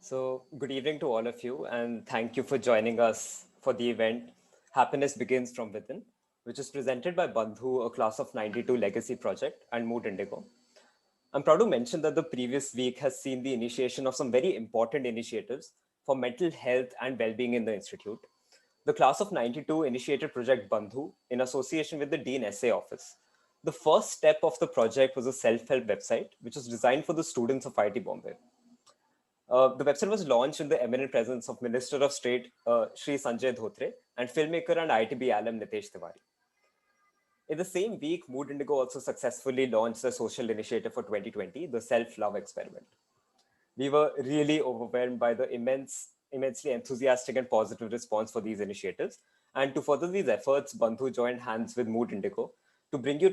Good evening to all of you, and thank you for joining us for the event Happiness Begins from Within, which is presented by Bandhu, a class of 92 legacy project, and Mood Indigo. I'm proud to mention that the previous week has seen the initiation of some very important initiatives for mental health and well-being in the Institute. The class of 92 initiated Project Bandhu in association with the Dean Essay Office. The first step of the project was a self-help website, which was designed for the students of IIT Bombay. The website was launched in the eminent presence of Minister of State Shri Sanjay Dhotre and filmmaker and ITB alum Nitesh Tiwari. In the same week, Mood Indigo also successfully launched the social initiative for 2020, the Self-Love Experiment. We were really overwhelmed by the immensely enthusiastic and positive response for these initiatives. And to further these efforts, Bandhu joined hands with Mood Indigo to bring you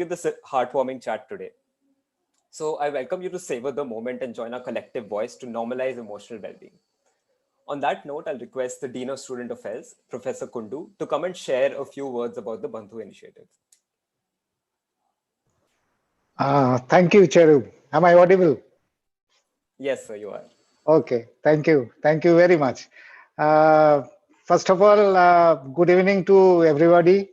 this heartwarming chat today. So I welcome you to savor the moment and join our collective voice to normalize emotional well-being. On that note, I'll request the Dean of Student Affairs, Professor Kundu, to come and share a few words about the Bandhu initiative. Thank you, Cheru. Am I audible? Yes, sir, you are. Okay, thank you. Thank you very much. First of all, good evening to everybody.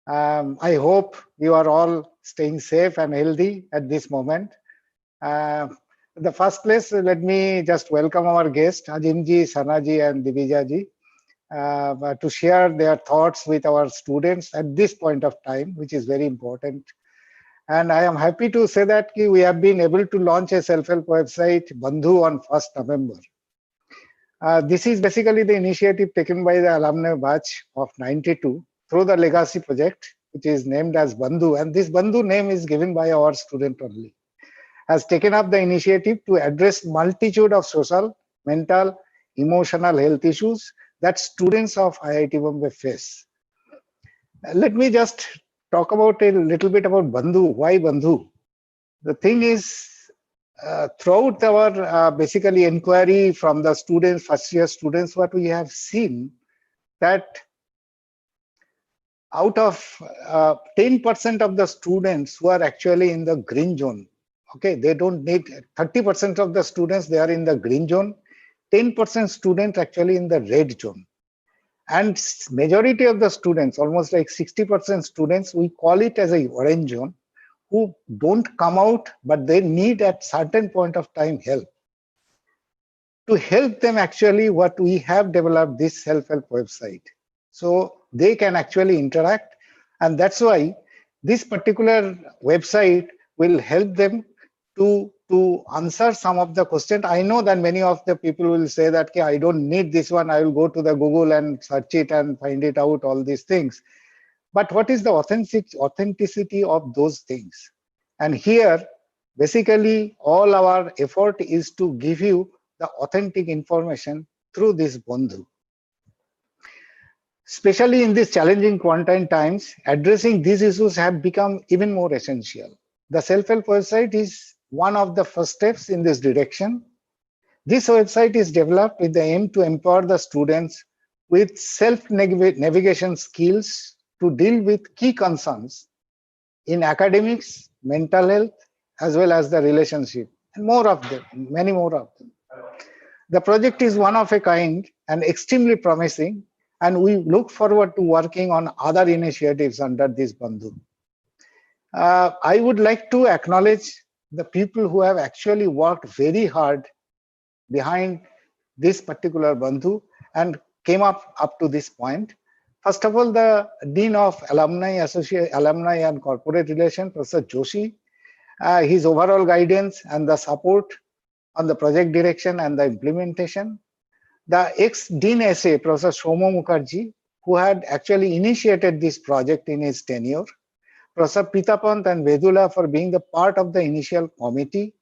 I hope you are all staying safe and healthy at this moment. In the first place, let me just welcome our guests, Azeem ji, Sana ji, and Divija ji, to share their thoughts with our students at this point of time, which is very important. And I am happy to say that we have been able to launch a self-help website, Bandhu, on 1st November. This is basically the initiative taken by the alumni batch of 92 through the legacy project, which is named as Bandhu. And this Bandhu name is given by our student only. Has taken up the initiative to address multitude of social, mental, emotional health issues that students of IIT Bombay face. Let me just talk about a little bit about Bandhu. Why Bandhu? The thing is, throughout our basically inquiry from the students, first year students, what we have seen that out of 10% of the students who are actually in the green zone, okay, they don't need 30% of the students, they are in the green zone, 10% students actually in the red zone. And majority of the students, almost like 60% students, we call it as a orange zone, who don't come out, but they need at certain point of time help. To help them actually, what we have developed this self-help website. So they can actually interact. And that's why this particular website will help them to answer some of the questions. I know that many of the people will say that, okay, I don't need this one. I will go to the Google and search it and find it out, all these things. But what is the authenticity of those things? And here, basically, all our effort is to give you the authentic information through this Bandhu. Especially in these challenging quarantine times, addressing these issues have become even more essential. The self-help website is one of the first steps in this direction. This website is developed with the aim to empower the students with self-navigation skills to deal with key concerns in academics, mental health, as well as the relationship, and more of them, many more of them. The project is one of a kind and extremely promising, and we look forward to working on other initiatives under this Bandhu. I would like to acknowledge the people who have actually worked very hard behind this particular Bandhu and came up to this point. First of all, the Dean of Alumni and Corporate Relations, Professor Joshi, his overall guidance and the support on the project direction and the implementation. The ex-Dean Essay, Professor Somo Mukherjee, who had actually initiated this project in his tenure. Professor Pitapant and Vedula for being the part of the initial committee.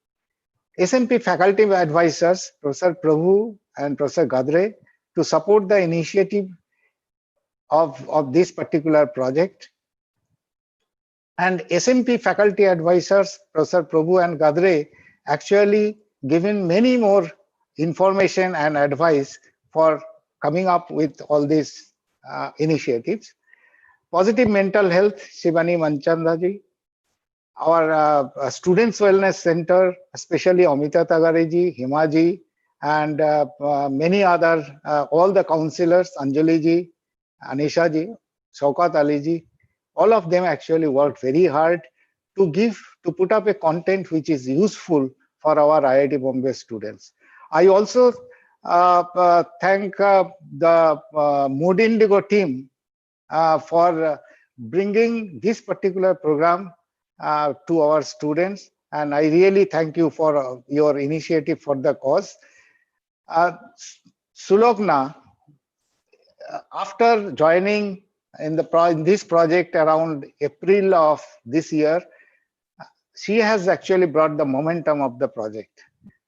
SMP faculty advisors, Professor Prabhu and Professor Gadre, to support the initiative of this particular project. And SMP faculty advisors, Professor Prabhu and Gadre, actually given many more information and advice for coming up with all these initiatives. Positive mental health, Shivani Manchandaji. Our Students Wellness Center, especially Amita Tagareji, Himaji, and many other, all the counselors, Anjali ji, Anisha ji, Shaukat Ali ji, all of them actually worked very hard to put up a content which is useful for our IIT Bombay students. I also thank the Mood Indigo team for bringing this particular program to our students, and I really thank you for your initiative for the cause. Sulogna, after joining in this project around April of this year, she has actually brought the momentum of the project,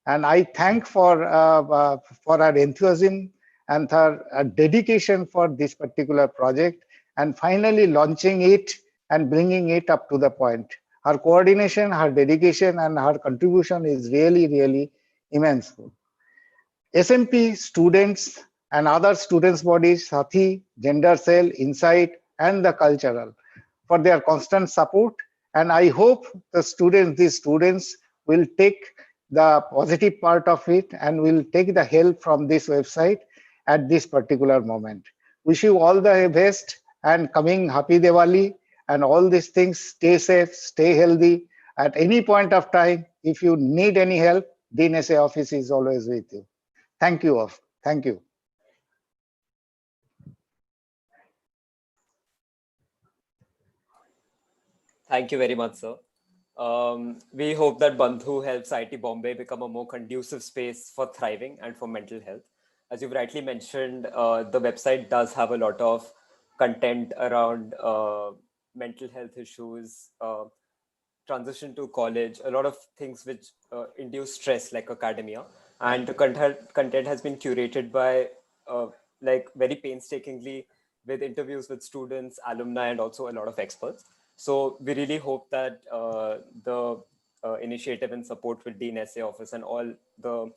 and I thank for her enthusiasm and her dedication for this particular project, and finally launching it and bringing it up to the point. Her coordination, her dedication, and her contribution is really, really immense. SMP students and other students bodies, Sathi, Gender Cell, Insight, and the Cultural for their constant support. And I hope these students will take the positive part of it and will take the help from this website at this particular moment. Wish you all the best and coming happy Diwali and all these things. Stay safe, stay healthy. At any point of time, if you need any help, Dean SA office is always with you. Thank you all. Thank you. Thank you very much, sir. We hope that Bandhu helps IIT Bombay become a more conducive space for thriving and for mental health. As you've rightly mentioned, the website does have a lot of content around mental health issues, transition to college, a lot of things which induce stress like academia. And the content has been curated by like very painstakingly with interviews with students, alumni, and also a lot of experts. So we really hope that the initiative and support with Dean SA office and all the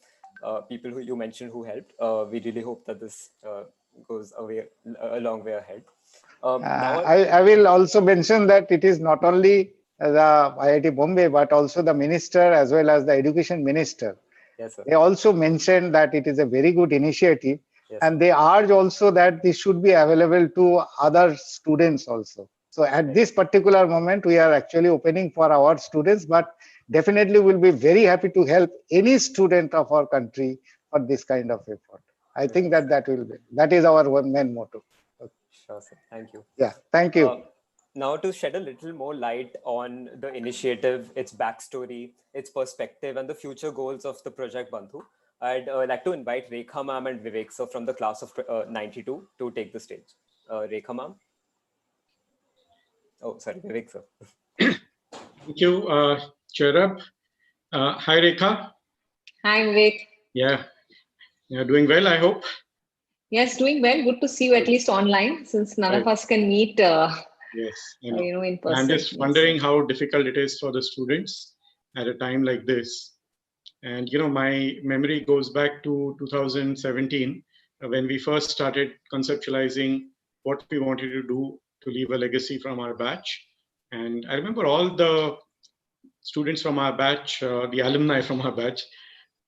people who you mentioned who helped, we really hope that this goes a long way ahead. Now, I will also mention that it is not only the IIT Bombay, but also the minister as well as the education minister. yes, sir. They also mentioned that it is a very good initiative, Yes, and sir. they urge also that this should be available to other students also. So at Right. this particular moment, we are actually opening for our students, but definitely we'll be very happy to help any student of our country for this kind of effort. I think Right. that is our main motto. Sure, sir. Thank you. Yeah, thank you. Now, to shed a little more light on the initiative, its backstory, its perspective, and the future goals of the Project Bandhu, I'd like to invite Rekha ma'am and Vivek sir from the class of 92 to take the stage. Rekha ma'am. Oh, sorry, Vivek sir. Thank you, Cherub. Hi, Rekha. Hi, Vivek. Yeah, you're doing well, I hope. Yes, doing well. Good to see you at least online, since none Right. of us can meet, Yes, I know. in And I'm person. just wondering how difficult it is for the students at a time like this. And my memory goes back to 2017 when we first started conceptualizing what we wanted to do to leave a legacy from our batch. And I remember all the students from our batch, the alumni from our batch,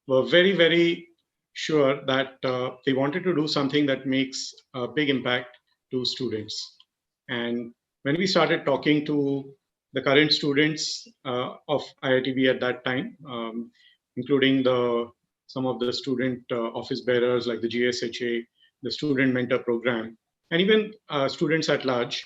were very, very sure that they wanted to do something that makes a big impact to students. And when we started talking to the current students of IITB at that time, including some of the student office bearers like the GSHA, the student mentor program, and even students at large,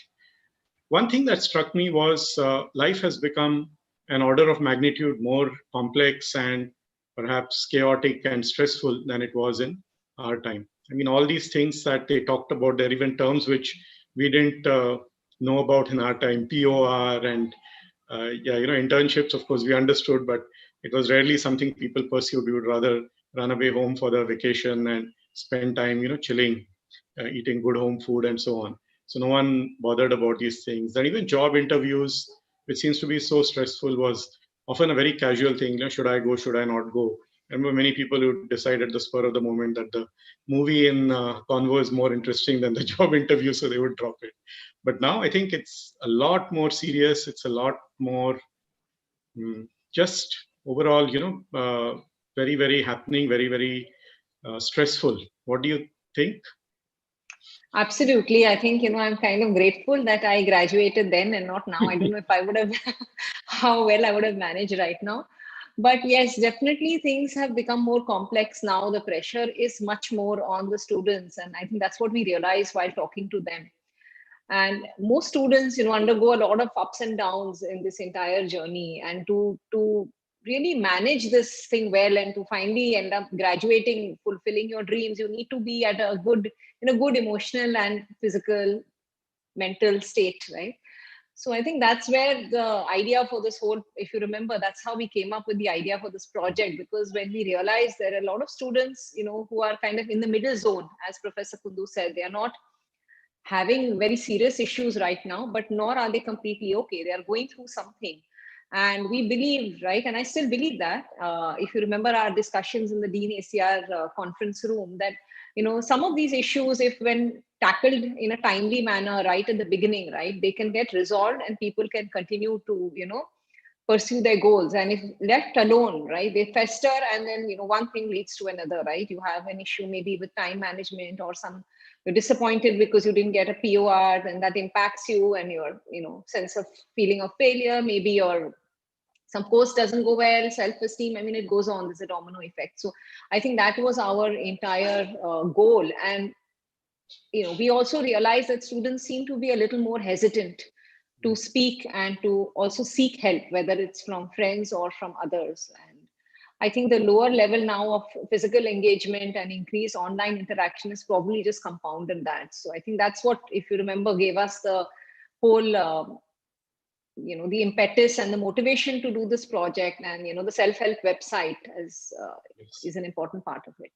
one thing that struck me was life has become an order of magnitude more complex and perhaps chaotic and stressful than it was in our time. I mean, all these things that they talked about, there are even terms which we didn't know about in our time, POR and internships, of course, we understood, but it was rarely something people pursued. We would rather run away home for the vacation and spend time, chilling, eating good home food and so on. So no one bothered about these things. And even job interviews, which seems to be so stressful, was often a very casual thing. Should I go? Should I not go? I remember many people who decide at the spur of the moment that the movie in Convo is more interesting than the job interview, so they would drop it. But now I think it's a lot more serious. It's a lot more just overall, very, very happening, very, very stressful. What do you think? Absolutely. I think, I'm kind of grateful that I graduated then and not now. I don't know if I would have, how well I would have managed right now. But yes, definitely things have become more complex now. The pressure is much more on the students. And I think that's what we realize while talking to them. And most students, undergo a lot of ups and downs in this entire journey. And to really manage this thing well and to finally end up graduating, fulfilling your dreams, you need to be at a good, in a good emotional and physical, mental state, right? So I think that's where the idea for this whole, if you remember, that's how we came up with the idea for this project, because when we realized there are a lot of students, who are kind of in the middle zone, as Professor Kundu said, they are not having very serious issues right now, but nor are they completely okay. They are going through something. And we believe, right, and I still believe that, if you remember our discussions in the Dean ACR conference room, that, some of these issues, if when tackled in a timely manner right at the beginning, right, they can get resolved and people can continue to, pursue their goals. And if left alone, right, they fester, and then, one thing leads to another, right? You have an issue maybe with time management, or you're disappointed because you didn't get a POR, and that impacts you and your, sense of feeling of failure. Maybe your some course doesn't go well, self-esteem, I mean, it goes on, there's a domino effect. So I think that was our entire goal. And we also realized that students seem to be a little more hesitant to speak and to also seek help, whether it's from friends or from others. And I think the lower level now of physical engagement and increased online interaction is probably just compounded that. So I think that's what, if you remember, gave us the whole, the impetus and the motivation to do this project. And, the self-help website is an important part of it.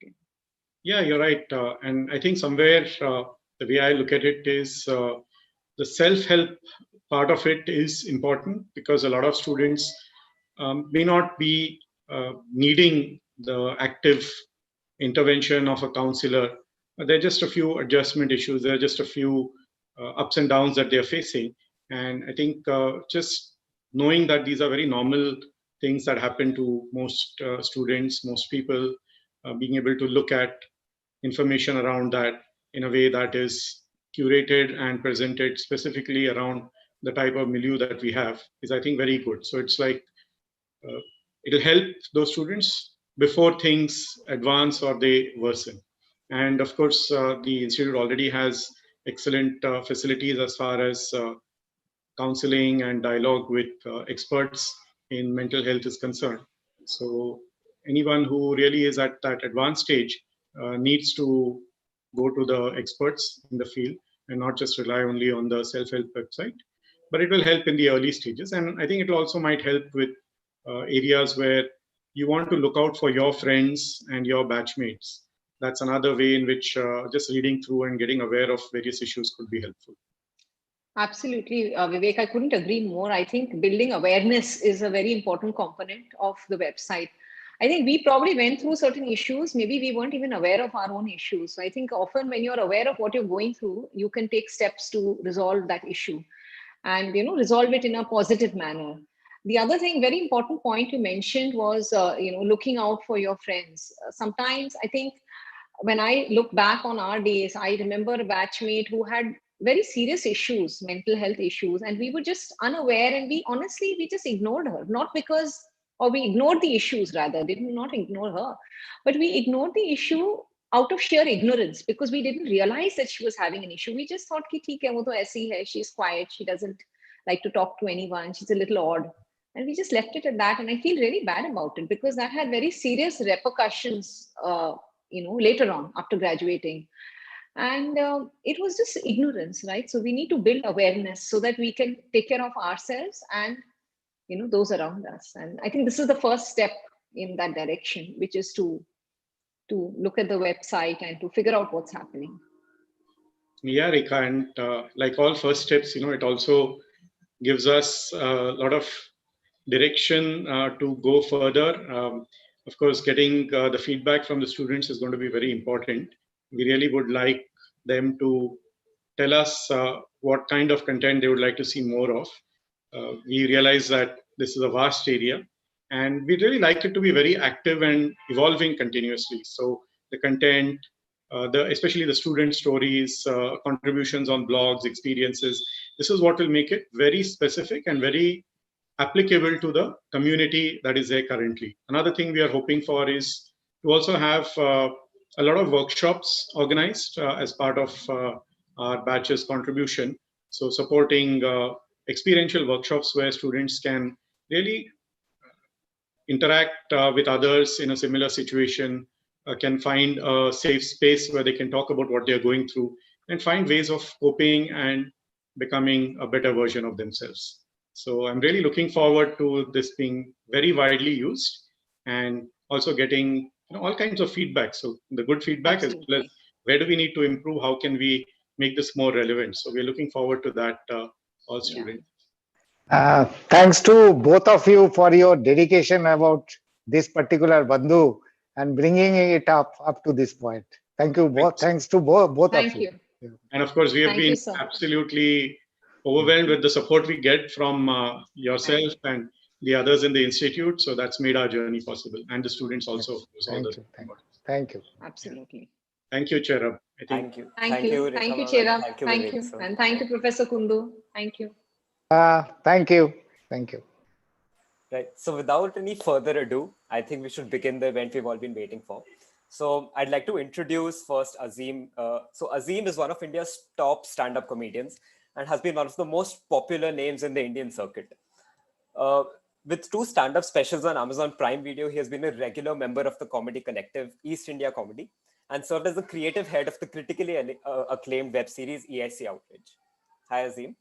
Yeah, you're right. And I think somewhere the way I look at it is the self-help part of it is important, because a lot of students may not be needing the active intervention of a counselor. There are just a few adjustment issues. There are just a few ups and downs that they're facing. And I think just knowing that these are very normal things that happen to most students, most people, being able to look at information around that in a way that is curated and presented specifically around the type of milieu that we have is, I think, very good. So it's like it'll help those students before things advance or they worsen. And of course, the institute already has excellent facilities as far as counseling and dialogue with experts in mental health is concerned. So anyone who really is at that advanced stage needs to go to the experts in the field and not just rely only on the self-help website. But it will help in the early stages. And I think it also might help with areas where you want to look out for your friends and your batchmates. That's another way in which just reading through and getting aware of various issues could be helpful. Absolutely, Vivek, I couldn't agree more. I think building awareness is a very important component of the website. I think we probably went through certain issues. Maybe we weren't even aware of our own issues. So I think often when you're aware of what you're going through, you can take steps to resolve that issue and, resolve it in a positive manner. The other thing, very important point you mentioned was, looking out for your friends. Sometimes I think when I look back on our days, I remember a batchmate who had very serious issues, mental health issues, and we were just unaware, and we just ignored her, not because, or we ignored the issues rather, did not ignore her, but we ignored the issue out of sheer ignorance because we didn't realize that she was having an issue. We just thought, ki, theek hai, wo to aise hi hai, she's quiet, she doesn't like to talk to anyone, she's a little odd. And we just left it at that. And I feel really bad about it because that had very serious repercussions, later on after graduating. And it was just ignorance, right? So we need to build awareness so that we can take care of ourselves and, those around us. And I think this is the first step in that direction, which is to look at the website and to figure out what's happening. Yeah, Rekha, and like all first steps, it also gives us a lot of direction to go further. Of course, getting the feedback from the students is going to be very important. We really would like them to tell us what kind of content they would like to see more of. We realize that this is a vast area and we really like it to be very active and evolving continuously. So the content, especially the student stories, contributions on blogs, experiences. This is what will make it very specific and very applicable to the community that is there currently. Another thing we are hoping for is to also have a lot of workshops organized as part of our batch's contribution. So supporting experiential workshops where students can really interact with others in a similar situation, can find a safe space where they can talk about what they're going through and find ways of coping and becoming a better version of themselves. So I'm really looking forward to this being very widely used and also getting all kinds of feedback. So the good feedback as well as where do we need to improve? How can we make this more relevant? So we're looking forward to that, all students. Thanks to both of you for your dedication about this particular Bandhu and bringing it up to this point. Thank you both. Thanks to both of you. And of course, we have been absolutely overwhelmed with the support we get from yourself and the others in the institute. So that's made our journey possible, and the students also. Thank you. Absolutely. Thank you, Cherab. Thank you. Thank you, Cherab. Thank you. And thank you, Professor Kundu. Thank you. Thank you. Thank you. Right. So without any further ado, I think we should begin the event we've all been waiting for. So I'd like to introduce first Azeem. So Azeem is one of India's top stand-up comedians and has been one of the most popular names in the Indian circuit. With 2 stand-up specials on Amazon Prime Video, he has been a regular member of the comedy collective East India Comedy and served as the creative head of the critically acclaimed web series EIC Outrage. Hi, Azeem.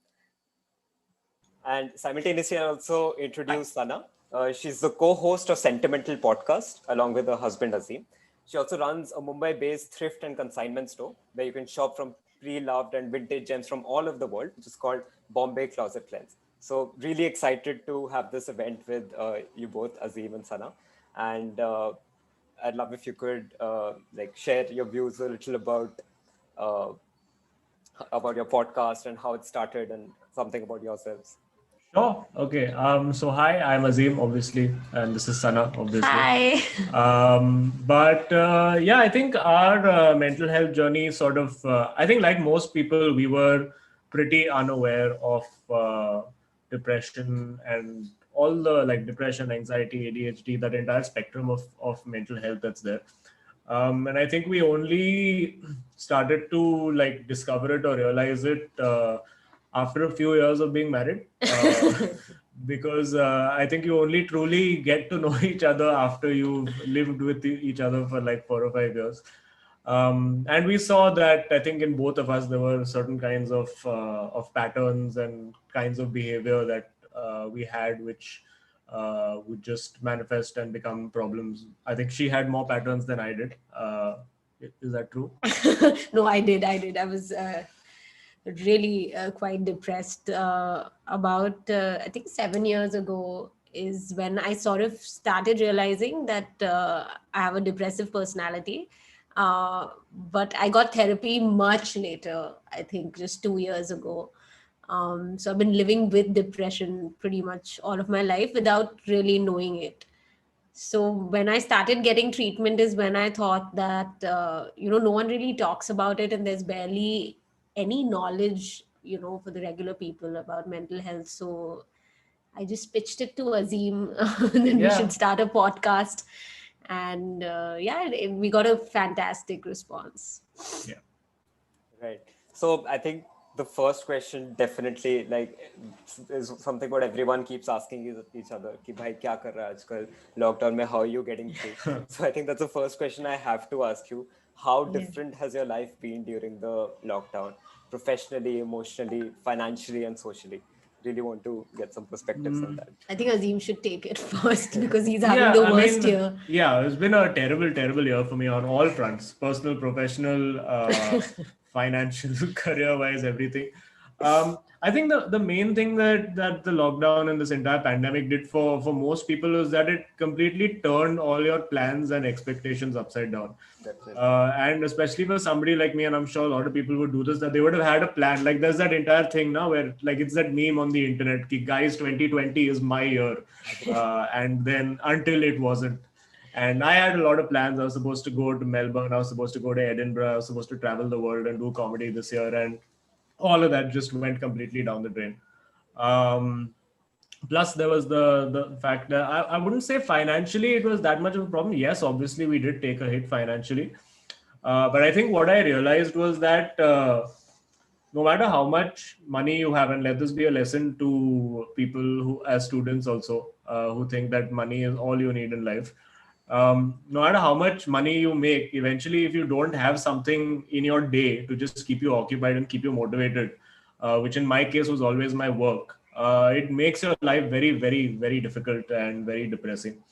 And simultaneously, I also introduce Sana. She's the co-host of Sentimental Podcast along with her husband Azeem. She also runs a Mumbai-based thrift and consignment store where you can shop from pre-loved and vintage gems from all over the world, which is called Bombay Closet Cleanse. So really excited to have this event with you both, Azeem and Sana. And I'd love if you could share your views a little about your podcast and how it started and something about yourselves. Sure. Okay. So hi, I'm Azeem, obviously, and this is Sana, obviously. Hi. Yeah, I think our mental health journey sort of, I think like most people, we were pretty unaware of depression and all the depression, anxiety, ADHD, that entire spectrum of mental health that's there. And I think we only started to discover it or realize it after a few years of being married, because I think you only truly get to know each other after you've lived with each other for 4 or 5 years. And we saw that I think in both of us, there were certain kinds of patterns and kinds of behavior that we had, which would just manifest and become problems. I think she had more patterns than I did. Is that true? No, I did. I was really quite depressed. About I think 7 years ago is when I sort of started realizing that I have a depressive personality. But I got therapy much later, I think just 2 years ago. So I've been living with depression pretty much all of my life without really knowing it. So when I started getting treatment is when I thought that, no one really talks about it and there's barely any knowledge, for the regular people about mental health. So I just pitched it to Azeem that we should start a podcast. And we got a fantastic response. Yeah. Right. So I think the first question definitely is something what everyone keeps asking each other. Ki bhai kya kar raha hai aajkal lockdown mein, how are you getting through? So I think that's the first question I have to ask you. How different has your life been during the lockdown, professionally, emotionally, financially, and socially? Really want to get some perspectives on that. I think Azeem should take it first because he's having the worst year. Yeah, it's been a terrible, terrible year for me on all fronts: personal, professional, financial, career-wise, everything. I think the main thing that the lockdown and this entire pandemic did for most people is that it completely turned all your plans and expectations upside down. And especially for somebody like me, and I'm sure a lot of people would do this, that they would have had a plan. There's that entire thing now where it's that meme on the internet, ki guys, 2020 is my year. And then until it wasn't. And I had a lot of plans. I was supposed to go to Melbourne. I was supposed to go to Edinburgh. I was supposed to travel the world and do comedy this year. And all of that just went completely down the drain. Um, Plus, there was the fact that I wouldn't say financially it was that much of a problem. Yes, obviously we did take a hit financially. But I think what I realized was that no matter how much money you have, and let this be a lesson to people who, as students also, who think that money is all you need in life. No matter how much money you make, eventually, if you don't have something in your day to just keep you occupied and keep you motivated, which in my case was always my work, it makes your life very, very, very difficult and very depressing.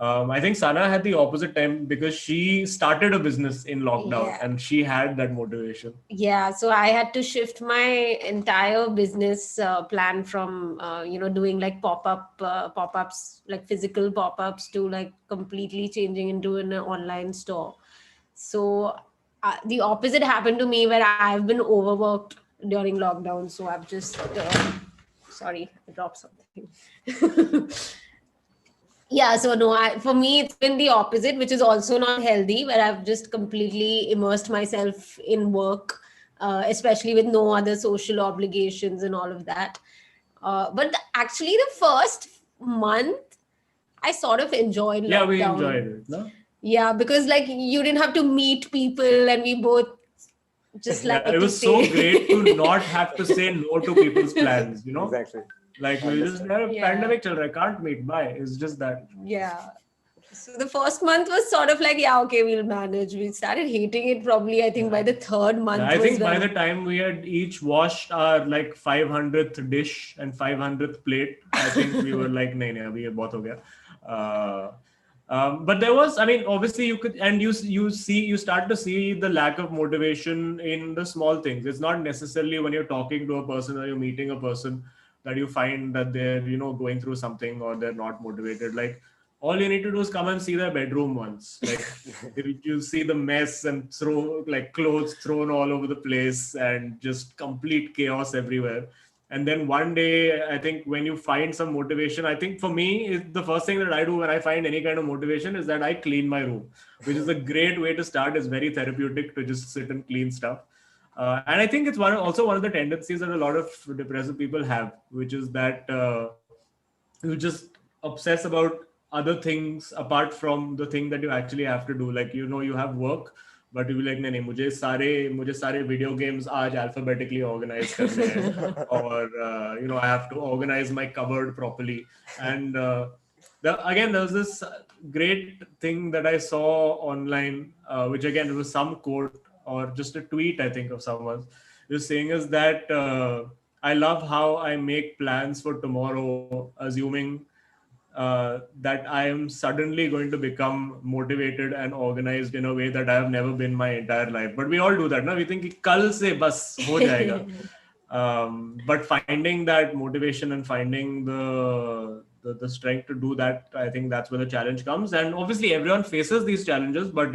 I think Sana had the opposite time because she started a business in lockdown Yeah. and she had that motivation. Yeah, so I had to shift my entire business plan from doing like pop-ups, like physical pop-ups, to like completely changing into an online store. So the opposite happened to me, where I've been overworked during lockdown. So I've just sorry, I dropped something. Yeah, so no, for me, it's been the opposite, which is also not healthy, where I've just completely immersed myself in work, especially with no other social obligations and all of that. Actually, the first month, I sort of enjoyed Yeah, we lockdown. enjoyed it, no? Yeah, because like you didn't have to meet people, and we both just like Yeah, it to was so stay. great to not have to say no to people's plans, Exactly. Like we just Understand. have Yeah. pandemic children, I can't meet. Bye. It's just that. Yeah. So the first month was sort of like, yeah, okay, we'll manage. We started hating it probably, I think, by the third month. Yeah, I was think by when- the time we had each washed our like 500th dish and 500th plate, I think we were like, nahin, nahin, abhi ye bahut ho gaya. But there was, I mean, obviously you could, and you start to see the lack of motivation in the small things. It's not necessarily when you're talking to a person or you're meeting a person that you find that they're, going through something or they're not motivated. Like all you need to do is come and see their bedroom once. Like if you see the mess and throw like clothes thrown all over the place and just complete chaos everywhere. And then one day, I think when you find some motivation, I think for me, is the first thing that I do when I find any kind of motivation is that I clean my room, which is a great way to start. It's very therapeutic to just sit and clean stuff. And I think it's also one of the tendencies that a lot of depressive people have, which is that you just obsess about other things apart from the thing that you actually have to do. Like, you have work, but you be like, नहीं, मुझे सारे video games आज alphabetically organize करने हैं, or I have to organize my cupboard properly. And again, there was this great thing that I saw online, which again, it was some quote or just a tweet, I think, of someone just saying is that I love how I make plans for tomorrow, assuming that I am suddenly going to become motivated and organized in a way that I have never been my entire life. But we all do that, no? We think कि कल से बस हो जाएगा. But finding that motivation and finding the strength to do that, I think that's where the challenge comes. And obviously everyone faces these challenges, but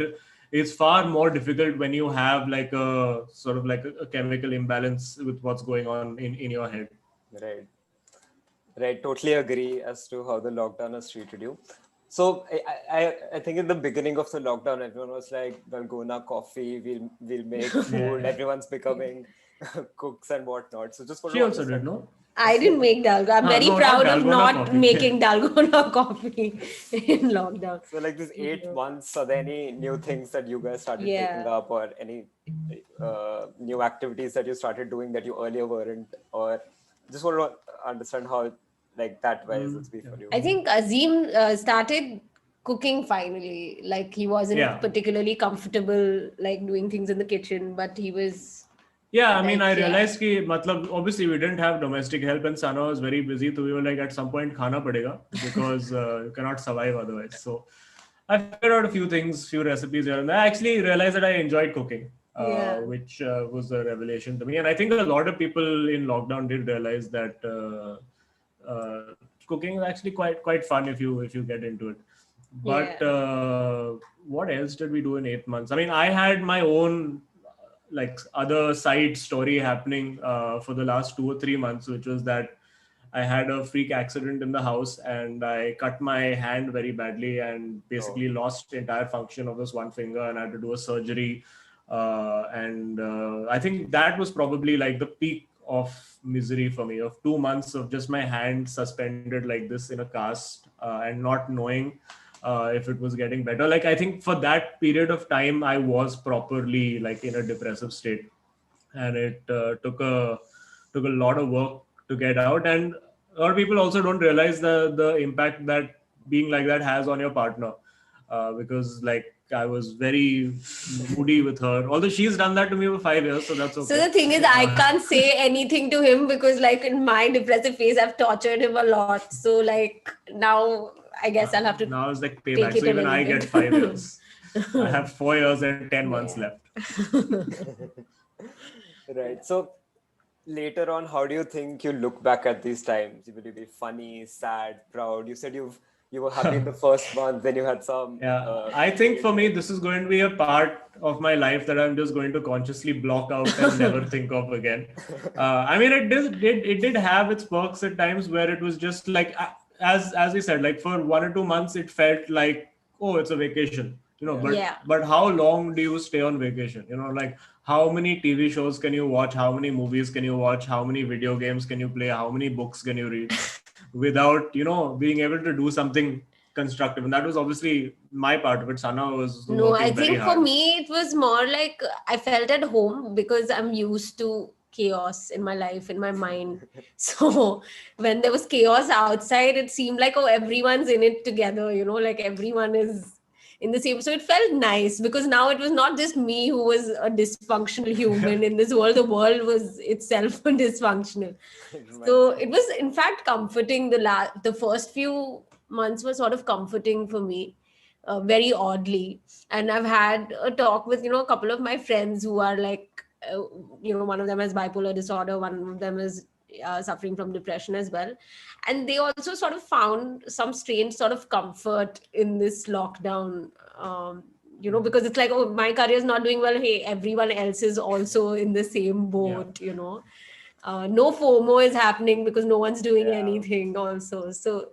it's far more difficult when you have like a sort of like a chemical imbalance with what's going on in your head. Right. Right. Totally agree as to how the lockdown has treated you. So I think in the beginning of the lockdown, everyone was like, Dalgona coffee, we'll make food. Everyone's becoming cooks and whatnot. So just want She to also did, understand. no? I didn't make dalgona. I'm very No, not proud of dalgona not coffee. making dalgona coffee in lockdown. So like this 8 months, are there any new things that you guys started taking up, or any new activities that you started doing that you earlier weren't, or just want to understand how like that wise it's been for you? I think Azeem started cooking finally. Like he wasn't particularly comfortable like doing things in the kitchen, but he was. Yeah, I mean, I realized कि मतलब obviously we didn't have domestic help and Sana was very busy, so we were like at some point खाना पड़ेगा because you cannot survive otherwise. So I figured out a few things, few recipes here, and I actually realized that I enjoyed cooking, which was a revelation to me. And I think a lot of people in lockdown did realize that cooking is actually quite fun if you get into it. But what else did we do in 8 months? I mean, I had my own like other side story happening for the last 2 or 3 months, which was that I had a freak accident in the house and I cut my hand very badly and basically lost entire function of this one finger and I had to do a surgery. And I think that was probably like the peak of misery for me, of 2 months of just my hand suspended like this in a cast and not knowing if it was getting better. Like I think for that period of time, I was properly like in a depressive state, and it took a lot of work to get out. And a lot of people also don't realize the impact that being like that has on your partner, because like I was very moody with her, although she's done that to me for 5 years, so that's okay. So the thing is, I can't say anything to him because like in my depressive phase, I've tortured him a lot. So like now, I guess I'll have to now it's like take payback. it So a even little I bit. get 5 years. I have 4 years and 10 months Yeah. left. Right. So later on, how do you think you look back at these times? Will you be funny, sad, proud? You said you were happy in the first month, then you had some. Yeah, I think for me, this is going to be a part of my life that I'm just going to consciously block out and never think of again. I mean, it did have its perks at times where it was just like, as we said, like for 1 or 2 months, it felt like, oh, it's a vacation, But Yeah. but how long do you stay on vacation? Like how many TV shows can you watch? How many movies can you watch? How many video games can you play? How many books can you read without being able to do something constructive? And that was obviously my part of it. Sana was No, I working very think for hard. me, it was more like I felt at home because I'm used to chaos in my life, in my mind. So when there was chaos outside, it seemed like, oh, everyone's in it together, like everyone is in the same. So it felt nice because now it was not just me who was a dysfunctional human in this world. The world was itself dysfunctional. It reminds So me. it was, in fact, comforting. The first few months were sort of comforting for me, very oddly. And I've had a talk with a couple of my friends who are like, one of them has bipolar disorder, one of them is suffering from depression as well, and they also sort of found some strange sort of comfort in this lockdown. Because it's like, oh, my career is not doing well. Hey, everyone else is also in the same boat. No FOMO is happening because no one's doing Yeah. anything also. So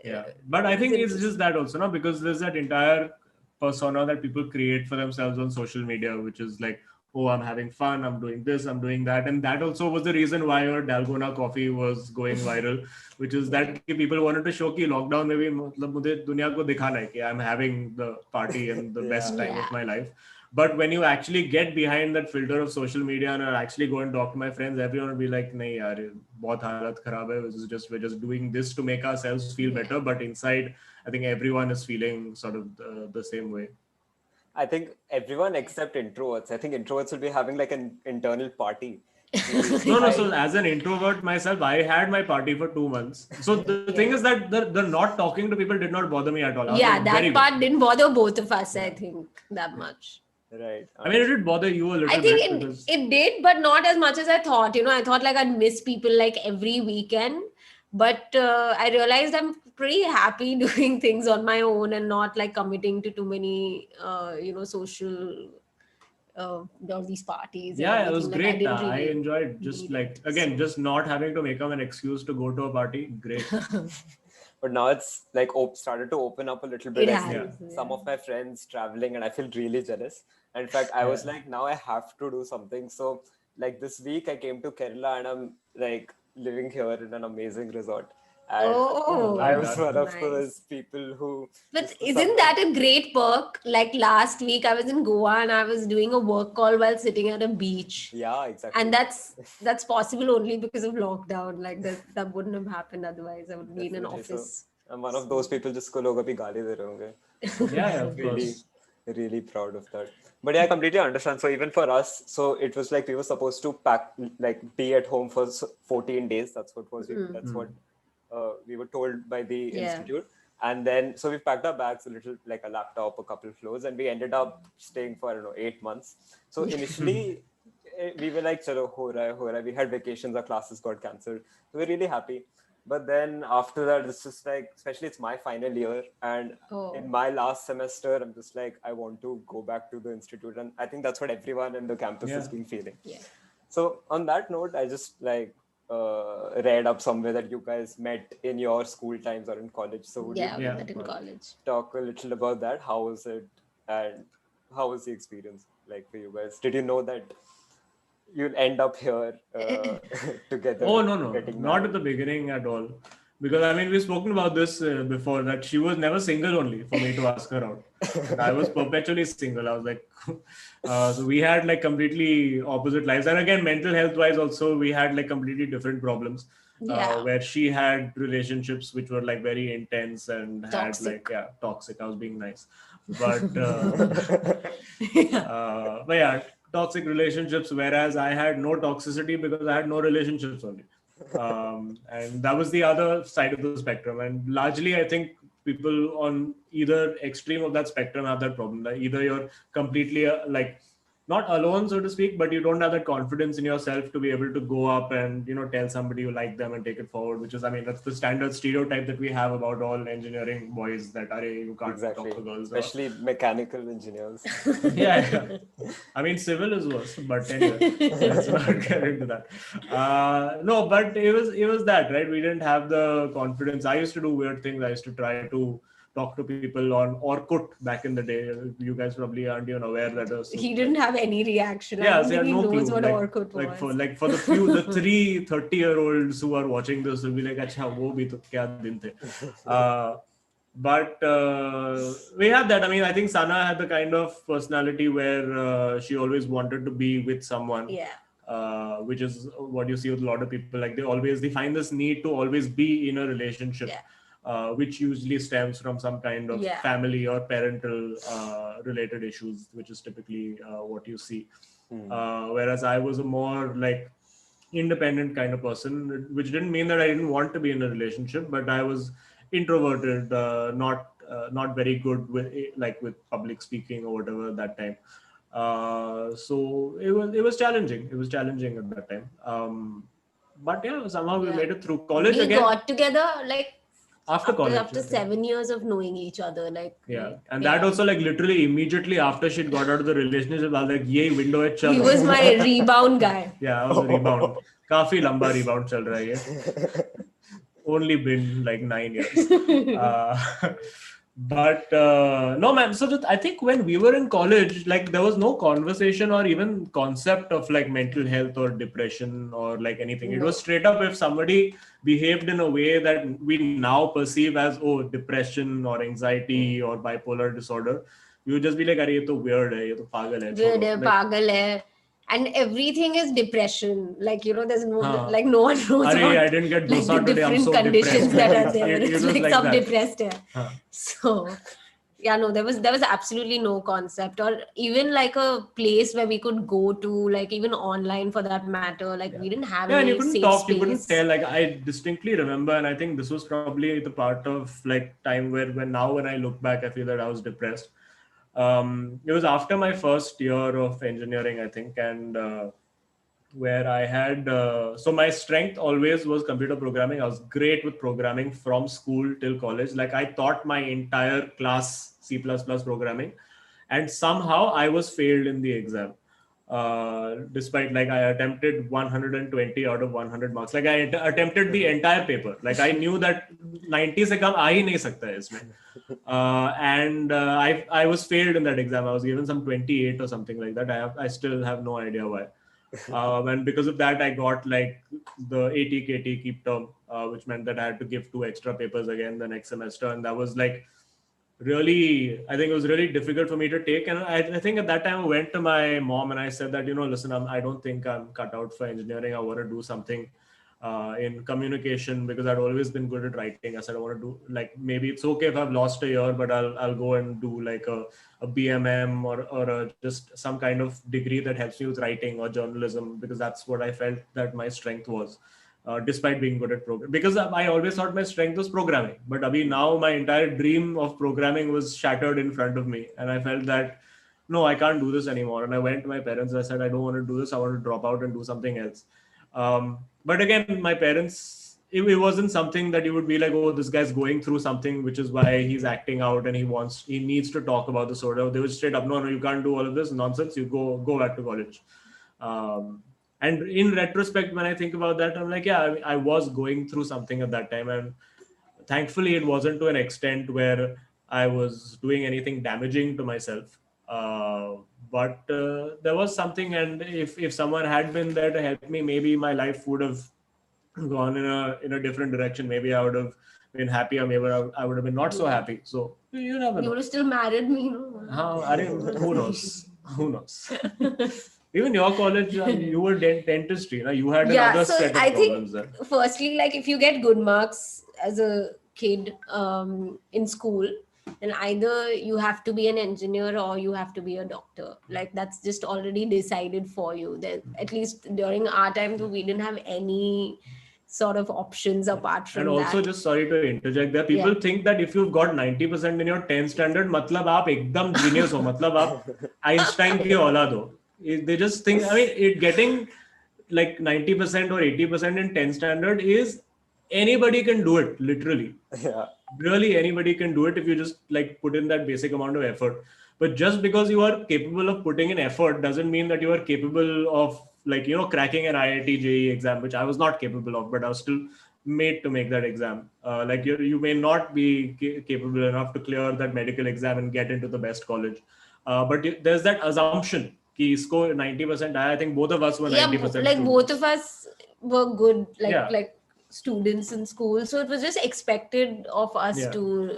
Yeah, but I it's think it's interesting. just that also, no, because there's that entire persona that people create for themselves on social media, which is like, oh, I'm having fun, I'm doing this, I'm doing that. And that also was the reason why your Dalgona coffee was going viral, which is that people wanted to show कि lockdown में भी मतलब मुझे दुनिया को दिखाना है कि I'm having the party and the best time of Yeah. my life. But when you actually get behind that filter of social media and I actually go and talk to my friends, everyone will be like, "नहीं यार, बहुत हालत खराब है. We're just doing this to make ourselves feel better." But inside, I think everyone is feeling sort of the same way. I think everyone except introverts. I think introverts will be having like an internal party. No. So as an introvert myself, I had my party for 2 months. So the thing is that the not talking to people did not bother me at all. I was Yeah, like, very that good. part didn't bother both of us, I think, that much. Right. I mean, it did bother you a little I think bit because it did, but not as much as I thought. I thought like I'd miss people like every weekend. But I realized I'm pretty happy doing things on my own and not like committing to too many, social, all these parties and yeah, it was everything. Like I great. didn't I really enjoyed just need like, it. again, So- just not having to make up an excuse to go to a party. Great. But now it's like started to open up a little bit. It I has. see some of my friends traveling and I feel really jealous. And in fact, I was like, now I have to do something. So like this week I came to Kerala and I'm like living here in an amazing resort. And Oh, I was one of nice. those people who. But isn't that a great perk? Like last week, I was in Goa and I was doing a work call while sitting at a beach. Yeah, exactly. And that's possible only because of lockdown. Like that wouldn't have happened otherwise. I would be in an Definitely. So office. I'm one of those people just को लोग अभी गाली दे रहे होंगे. Yeah, of really, course. really proud of that. But yeah, I completely understand. So even for us, so it was like we were supposed to be at home for 14 days. That's what what we were told by the institute. And then, so we packed our bags, a little, like a laptop, a couple of clothes, and we ended up staying for, I don't know, 8 months. So initially, we were like, chalo, ho raha hai. We had vacations, our classes got cancelled. So we're really happy. But then after that, it's just like, especially it's my final year. And in my last semester, I'm just like, I want to go back to the institute. And I think that's what everyone in the campus has been feeling. Yeah. So on that note, I just like read up somewhere that you guys met in your school times or in college. So would Yeah, you we met in college. talk a little about that? How was it, and how was the experience like for you guys? Did you know that you'll end up here together? Oh, no, getting not married? at the beginning at all. Because I mean, we've spoken about this before, that she was never single only for me to ask her out. And I was perpetually single. I was like, so we had like completely opposite lives. And again, mental health wise, also, we had like completely different problems. Yeah. Where she had relationships which were like very intense and had Toxic. like, toxic. I was being nice. But, but yeah, toxic relationships, whereas I had no toxicity because I had no relationships only. And that was the other side of the spectrum. And largely, I think people on either extreme of that spectrum have that problem. Like either you're completely like not alone, so to speak, but you don't have that confidence in yourself to be able to go up and, you know, tell somebody you like them and take it forward, which is, I mean, that's the standard stereotype that we have about all engineering boys, that you can't Exactly, talk to girls. especially mechanical engineers. Yeah. I mean, civil is worse, but anyway, let's not get into that. No, but it was that, right? We didn't have the confidence. I used to do weird things. I used to try to talk to people on Orkut back in the day. You guys probably aren't even aware that he didn't have any reaction. Yeah, I don't they think had he no knows clue. what Like, Orkut was. for the few, the 30-year-olds who are watching this will be like, "Acha, wo bhi to kya din the?" But we had that. I mean, I think Sana had the kind of personality where she always wanted to be with someone. Yeah. Which is what you see with a lot of people. Like they find this need to always be in a relationship. Yeah. Which usually stems from some kind of family or parental related issues, which is typically what you see. Whereas I was a more like independent kind of person, which didn't mean that I didn't want to be in a relationship, but I was introverted, not very good with public speaking or whatever at that time. So it was challenging. It was challenging at that time. But yeah, somehow we made it through college we again. got together like after college, after 7 years of knowing each other, like that also like literally immediately after she got out of the relationship, I was like, "Yay, window hai, chalo." He was my rebound guy. Yeah, I was a rebound. Kafi lamba rebound chal raha hai. Only been like 9 years. But no, man. So I think when we were in college, like there was no conversation or even concept of like mental health or depression or like anything. It was straight up, if somebody behaved in a way that we now perceive as depression or anxiety or bipolar disorder, we would just be like, "Arey, ye to weird hai, ye to pagal hai." Weird hai, pagal hai. And everything is depression. Like, you know, there's no, like no one knows Arey, about I didn't get like dosa the today. I'm different so conditions depressed. that are there. It It's was like like some that. depressed hai. So yeah, no, there was absolutely no concept or even like a place where we could go to, like even online for that matter. Like we didn't have and any you couldn't safe talk, space. you couldn't tell. Like I distinctly remember, and I think this was probably the part of like time where when I look back, I feel that I was depressed. It was after my first year of engineering, I think, and where I had so my strength always was computer programming. I was great with programming from school till college. Like I taught my entire class C++ programming, and somehow I was failed in the exam. Despite like I attempted 120 out of 100 marks. Like I attempted the entire paper. Like I knew that 90 se kam aa hi nahi sakta hai isme. And I was failed in that exam. I was given some 28 or something like that. I still have no idea why. And because of that, I got like the AT-KT keep term, which meant that I had to give 2 extra papers again the next semester. And that was like really, I think it was really difficult for me to take. And I think at that time I went to my mom and I said that, listen, I don't think I'm cut out for engineering. I want to do something in communication because I'd always been good at writing. I said, I want to do like, maybe it's okay if I've lost a year, but I'll go and do like a BMM or just some kind of degree that helps me with writing or journalism, because that's what I felt that my strength was. Despite being good at programming, because I always thought my strength was programming, but now my entire dream of programming was shattered in front of me, and I felt that no, I can't do this anymore. And I went to my parents and I said, I don't want to do this. I want to drop out and do something else. But again, my parents, it wasn't something that you would be like, oh, this guy's going through something, which is why he's acting out and he needs to talk about this sort of. They were straight up, no, you can't do all of this nonsense. You go back to college. And in retrospect, when I think about that, I'm like, yeah, I was going through something at that time, and thankfully it wasn't to an extent where I was doing anything damaging to myself. But there was something, and if someone had been there to help me, maybe my life would have gone in a different direction. Maybe I would have been happy, or maybe I would have been not so happy. So you never You know. would have still married me, no? Who knows? Who knows? Even your college, you were dentistry. You had another So set of I problems think, there. firstly, like if you get good marks as a kid in school, then either you have to be an engineer or you have to be a doctor. Like that's just already decided for you. That at least during our time, we didn't have any sort of options apart And from also, that. just sorry to interject there, people Yeah. think that if you've got 90% in your 10th standard, मतलब आप एकदम genius हो, मतलब आप Einstein की औलाद हो. They just think, I mean, getting like 90% or 80% in 10th standard is, anybody can do it, literally. Yeah. Really, anybody can do it if you just like put in that basic amount of effort. But just because you are capable of putting in effort doesn't mean that you are capable of, like, cracking an IIT JEE exam, which I was not capable of, but I was still made to make that exam. Like you may not be capable enough to clear that medical exam and get into the best college. But there's that assumption कि इसको 90% आया. I think both of us were 90% Like both students. of us were good, Yeah. like students in school, so it was just expected of us Yeah. to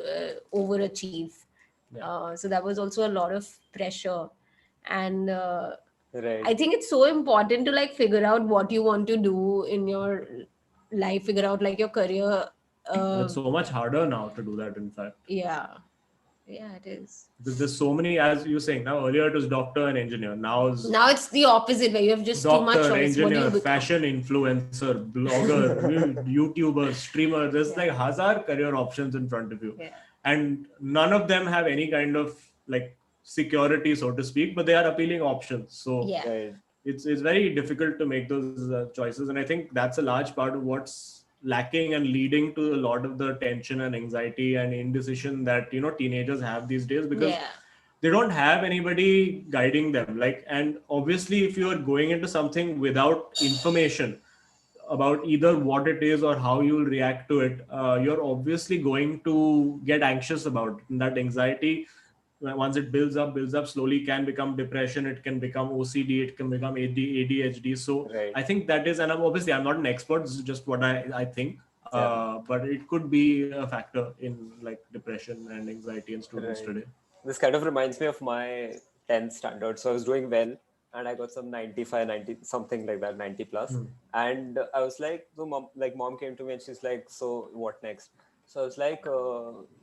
overachieve. So that was also a lot of pressure, and Right. I think it's so important to like figure out what you want to do in your life, figure out like your career. It's so much harder now to do that, in fact. Yeah, it is. There's so many, as you were saying, now earlier it was doctor and engineer. Now it's the opposite, where you have just too much doctor, choice. What do you engineer, become? fashion influencer, blogger, YouTuber, streamer. There's like hazard career options in front of you. Yeah. And none of them have any kind of like security, so to speak, but they are appealing options. So Yeah. Right. it's very difficult to make those choices. And I think that's a large part of what's lacking and leading to a lot of the tension and anxiety and indecision that teenagers have these days, because Yeah. they don't have anybody guiding them. Like, and obviously if you are going into something without information about either what it is or how you will react to it, you're obviously going to get anxious about it. And that anxiety, once it builds up slowly, can become depression, it can become OCD, it can become ADHD. So Right. I think that is, and I'm not an expert, this is just what I think. Yeah. But it could be a factor in like depression and anxiety in students Right. today. This kind of reminds me of my 10th standard. So I was doing well and I got some 95, 90, something like that, 90 plus. And I was like, so mom came to me and she's like, so what next? So I was like,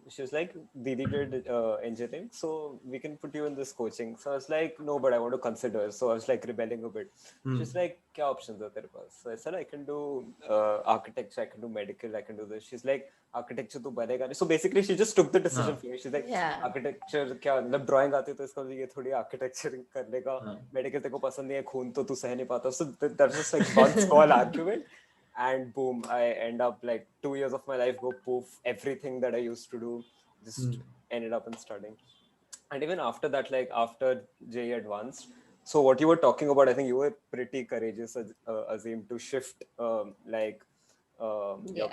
she was like, Didi did engineering, so we can put you in this coaching. So I was like, no, but I want to consider. So I was like rebelling a bit. She's like, kya options are there? So I said, I can do architecture, I can do medical, I can do this. She's like, architecture to banega nahi. So basically she just took the decision for me. She's like, architecture क्या मतलब drawing आती तो इसका ये थोड़ी architecture करने का, medical तेरे को पसंद नहीं है, खून तो तू सह नहीं पाता. So that was like one small argument, and boom, I end up like 2 years of my life go poof. Everything that I used to do just ended up in studying. And even after that, like after JE Advanced, so what you were talking about, I think you were pretty courageous, Azeem, to shift your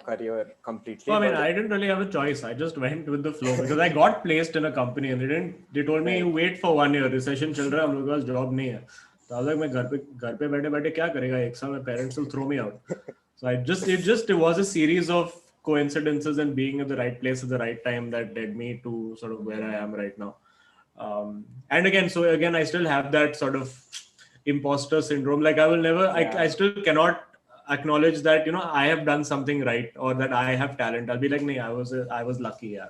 career completely. Well, I mean, I didn't really have a choice. I just went with the flow because I got placed in a company and they told me, you wait for 1 year, recession चल रहा है, हम लोग के पास job नहीं है. So I was like, मैं घर पे बैठे क्या करेगा एक साल, my parents will throw me out. So it was a series of coincidences and being at the right place at the right time that led me to sort of where I am right now. And again, I still have that sort of imposter syndrome. Like I will never, I still cannot acknowledge that I have done something right or that I have talent. I'll be like, no, I was lucky, yaar.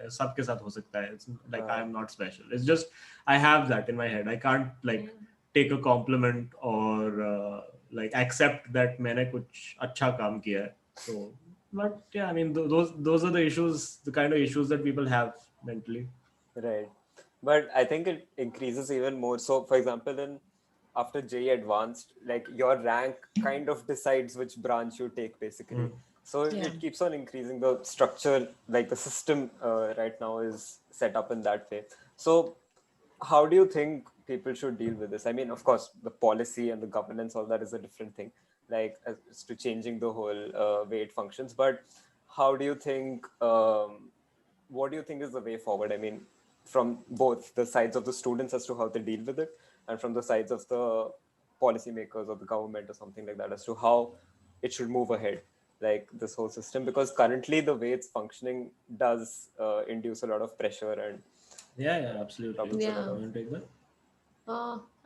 Sabke saath ho sakta hai. It's like I'm not special. It's just I have that in my head. I can't like take a compliment or like accept that मैंने कुछ अच्छा काम किया है. So, but yeah, I mean those are the issues, the kind of issues that people have mentally. Right. But I think it increases even more. So, for example, after JE Advanced, like your rank kind of decides which branch you take, basically. So it keeps on increasing. The structure, like the system right now is set up in that way. So how do you think people should deal with this? I mean, of course, the policy and the governance, all that is a different thing, like as to changing the whole way it functions. But how do you think, what do you think is the way forward? I mean, from both the sides of the students as to how they deal with it, and from the sides of the policymakers or the government or something like that as to how it should move ahead, like this whole system, because currently the way it's functioning does induce a lot of pressure and Yeah, absolutely. troubles a lot Yeah. of. You want to take that?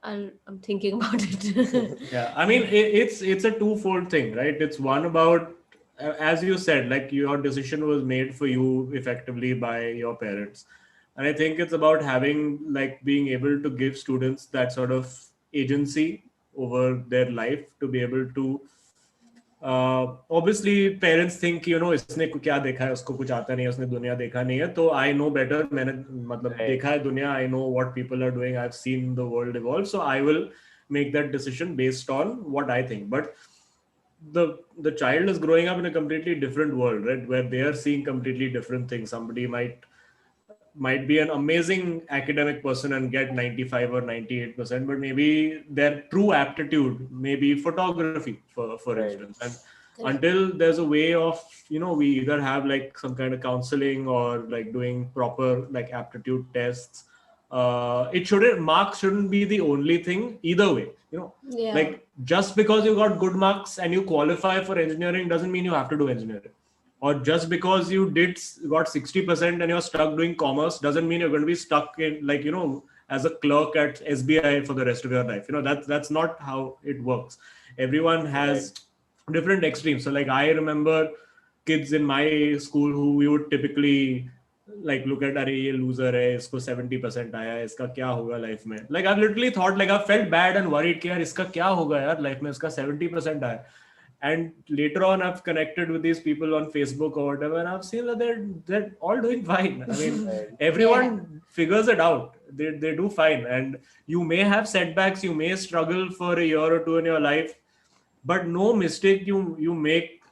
I'm thinking about it. Yeah, I mean, it's a twofold thing, right? It's one about, as you said, like your decision was made for you effectively by your parents, and I think it's about having, like, being able to give students that sort of agency over their life to be able to. Obviously parents think, इसने क्या देखा है, उसको कुछ आता नहीं है, उसने दुनिया देखा नहीं है, तो I know better, मैंने मतलब Right. देखा है दुनिया, I know what people are doing, I've seen the world evolve, so I will make that decision based on what I think. But the child is growing up in a completely different world, right, where they are seeing completely different things. Somebody might be an amazing academic person and get 95 or 98%, but maybe their true aptitude may be photography, for Right. instance. And until there's a way of, we either have like some kind of counseling or like doing proper like aptitude tests, marks shouldn't be the only thing either way, Yeah. like just because you got good marks and you qualify for engineering doesn't mean you have to do engineering. Or just because you got 60% and you're stuck doing commerce doesn't mean you're going to be stuck in, like, as a clerk at SBI for the rest of your life. That's not how it works. Everyone has different extremes. So like I remember kids in my school who we would typically like look at, अरे ये loser है, इसको 70% आया है, इसका क्या होगा life में. Like I've literally thought, like I've felt bad and worried कि यार इसका क्या होगा यार life में, इसका 70% आया. And later on, I've connected with these people on Facebook or whatever, and I've seen that they're all doing fine. I mean, everyone figures it out. They do fine. And you may have setbacks, you may struggle for a year or two in your life, but no mistake you make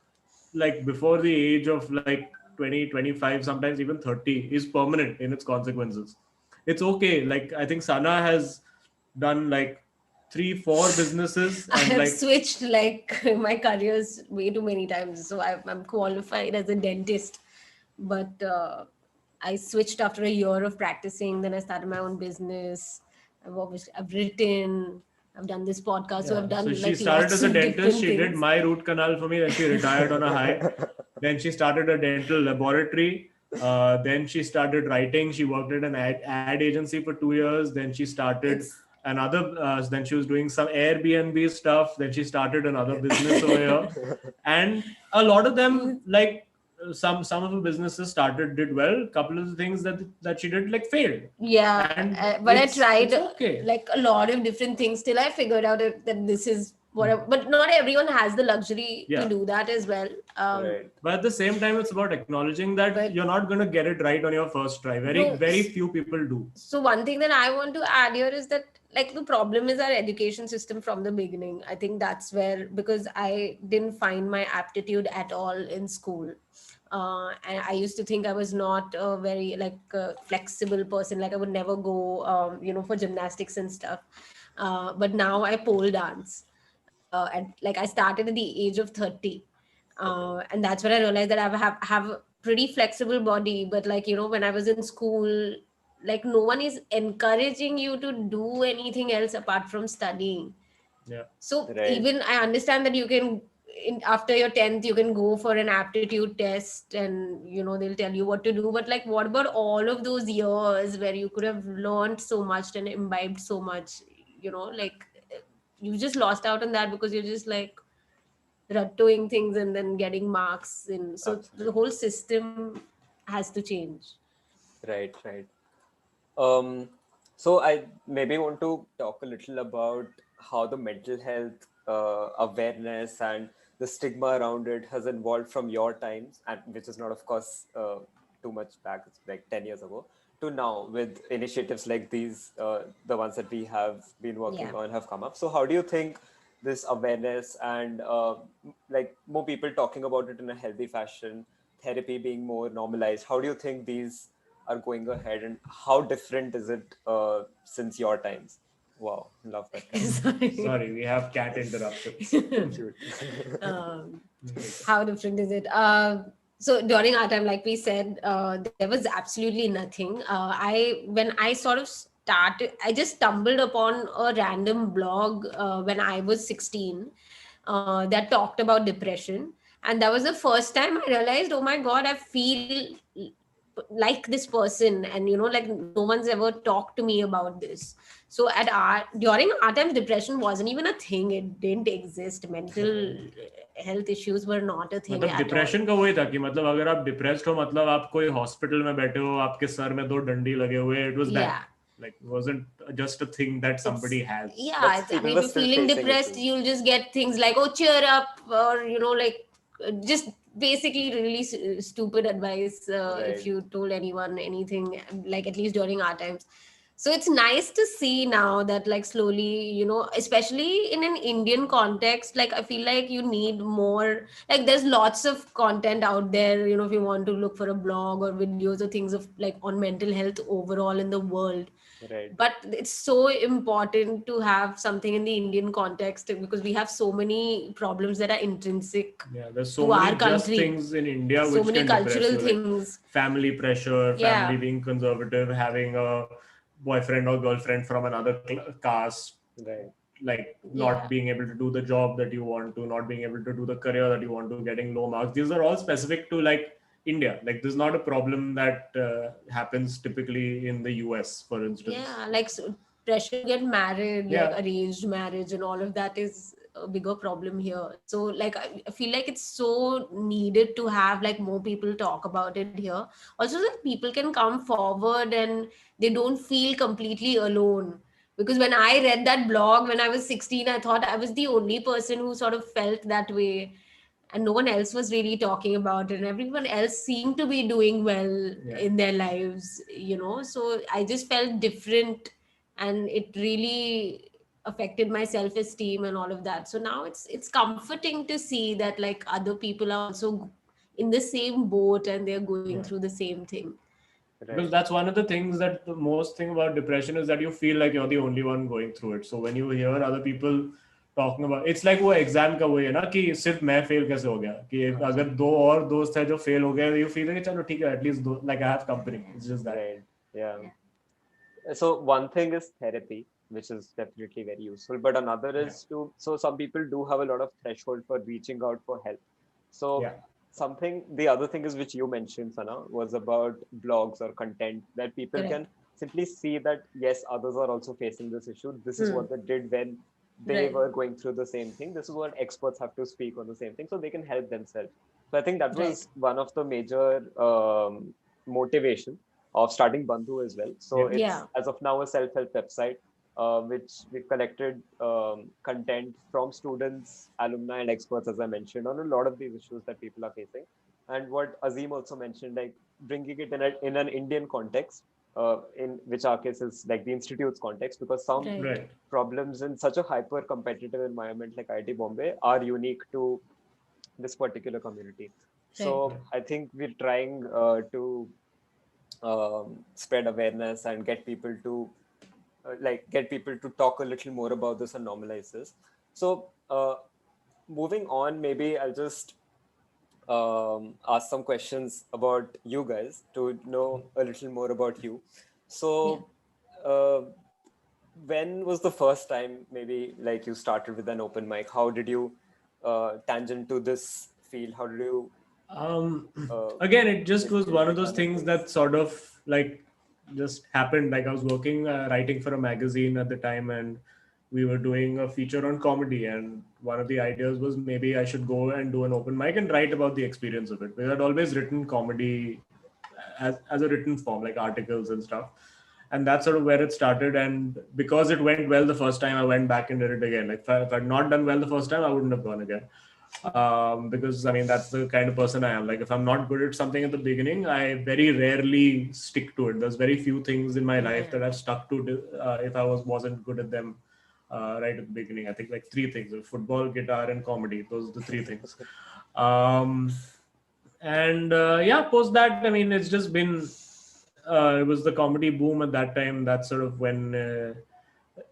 like before the age of like 20, 25, sometimes even 30 is permanent in its consequences. It's okay. Like I think Sana has done like 3-4 businesses I and have like switched like my careers way too many times. So I'm qualified as a dentist, but I switched after a year of practicing. Then I started my own business. I've written. I've done this podcast. So I've done so she like started lots as a of dentist. different She things. did my root canal for me. Then she retired on a high. Then she started a dental laboratory. Then she started writing. She worked at an ad agency for 2 years. Then she started another. Then she was doing some Airbnb stuff. Then she started another business over here. And a lot of them, like some of the businesses did well. A couple of the things that she did like failed. Yeah, And but I tried okay. like a lot of different things till I figured out that this is what. But not everyone has the luxury to do that as well. But at the same time, it's about acknowledging that you're not going to get it right on your first try. Very few people do. So one thing that I want to add here is that like the problem is our education system from the beginning. I think that's where, because I didn't find my aptitude at all in school. And I used to think I was not a very flexible person. Like I would never go, for gymnastics and stuff. But now I pole dance. And like I started at the age of 30. And that's when I realized that have a pretty flexible body. But like, when I was in school, like no one is encouraging you to do anything else apart from studying. Yeah. So even I understand that you can, after your 10th, you can go for an aptitude test and, they'll tell you what to do. But like, what about all of those years where you could have learned so much and imbibed so much, like you just lost out on that because you're just like doing things and then getting marks. And so the whole system has to change. Right. So I maybe want to talk a little about how the mental health awareness and the stigma around it has evolved from your times, and which is not, of course, too much back. It's like 10 years ago to now, with initiatives like these, the ones that we have been working on have come up. So how do you think this awareness and like more people talking about it in a healthy fashion, therapy being more normalized, how do you think these are going ahead, and how different is it since your times? Wow, love that. Sorry, we have cat interruptions. Cute. How different is it? So during our time, like we said, there was absolutely nothing. When I sort of started, I just stumbled upon a random blog when I was 16 that talked about depression, and that was the first time I realized, oh my God, I feel like this person, and like no one's ever talked to me about this. So during our times, depression wasn't even a thing. It didn't exist. Mental health issues were not a thing मतलब at all. Depression का वही था कि मतलब अगर आप depressed हो, मतलब आप कोई हॉस्पिटल में बैठे हो, आपके सर में 2 डंडी लगे हुए, it was that. Yeah. Like, it wasn't just a thing that somebody has. Yeah, But I people mean, were if you're still feeling facing depressed, issues. you'll just get things like, oh, cheer up, or, like just basically really stupid advice if Right. you told anyone anything, like at least during our times. So it's nice to see now that, like, slowly, especially in an Indian context, like, I feel like you need more, like, there's lots of content out there, if you want to look for a blog or videos or things of, like, on mental health overall in the world. Right. But it's so important to have something in the Indian context, because we have so many problems that are intrinsic Yeah, there's so to our many just country. things in India So which many can depress cultural you, like things. family pressure, Yeah. family being conservative, having a boyfriend or girlfriend from another caste, Right. like Yeah. not being able to do the job that you want to, not being able to do the career that you want to, getting low marks. These are all specific to like India. Like, this is not a problem that happens typically in the US, for instance. Yeah, like, pressure to get married, like Yeah. arranged marriage and all of that is a bigger problem here. So, like, I feel like it's so needed to have, like, more people talk about it here. Also, that people can come forward and they don't feel completely alone. Because when I read that blog when I was 16, I thought I was the only person who sort of felt that way, and no one else was really talking about it, and everyone else seemed to be doing well in their lives, so I just felt different, and it really affected my self-esteem and all of that. So now it's comforting to see that, like, other people are also in the same boat and they're going through the same thing. Because Right. that's one of the things, that the most thing about depression is that you feel like you're the only one going through it. So when you hear other people talking about, it's like वो exam का वही है ना कि सिर्फ मैं fail कैसे हो गया, कि अगर 2 और दोस्त है जो फेल हो गए, you feel like चलो ठीक है, at least like I have company. It's just that. Right. Yeah. So one thing is therapy, which is definitely very useful, but another is so some people do have a lot of threshold for reaching out for help. So the other thing is, which you mentioned, Sana, was about blogs or content that people Correct. can simply see that, yes, others are also facing this issue. This is what they did when they Right. were going through the same thing. This is what experts have to speak on the same thing, so they can help themselves. So I think that was one of the major motivation of starting Bandhu as well. So it's Yeah. as of now a self-help website, which we've collected content from students, alumni, and experts, as I mentioned, on a lot of these issues that people are facing. And what Azeem also mentioned, like bringing it in an Indian context, in which our case is like the institute's context, because some Right. problems in such a hyper competitive environment like IIT Bombay are unique to this particular community. So I think we're trying to spread awareness and get people to talk a little more about this and normalize this. So moving on, maybe I'll just ask some questions about you guys to know a little more about you. So when was the first time maybe like you started with an open mic? How did you tangent to this field? How did you Again, it just was one of those become things into this? that sort of like just happened. Like, I was working writing for a magazine at the time, and we were doing a feature on comedy, and one of the ideas was maybe I should go and do an open mic and write about the experience of it, because I'd always written comedy as a written form, like articles and stuff. And that's sort of where it started. And because it went well the first time, I went back and did it again. Like, if I'd not done well the first time, I wouldn't have gone again. Because I mean, that's the kind of person I am. Like, if I'm not good at something at the beginning, I very rarely stick to it. There's very few things in my life that I've stuck to if I wasn't good at them right at the beginning. I think like 3 things: football, guitar, and comedy. Those are the 3 things. And post that, I mean, it's just been it was the comedy boom at that time. That's sort of when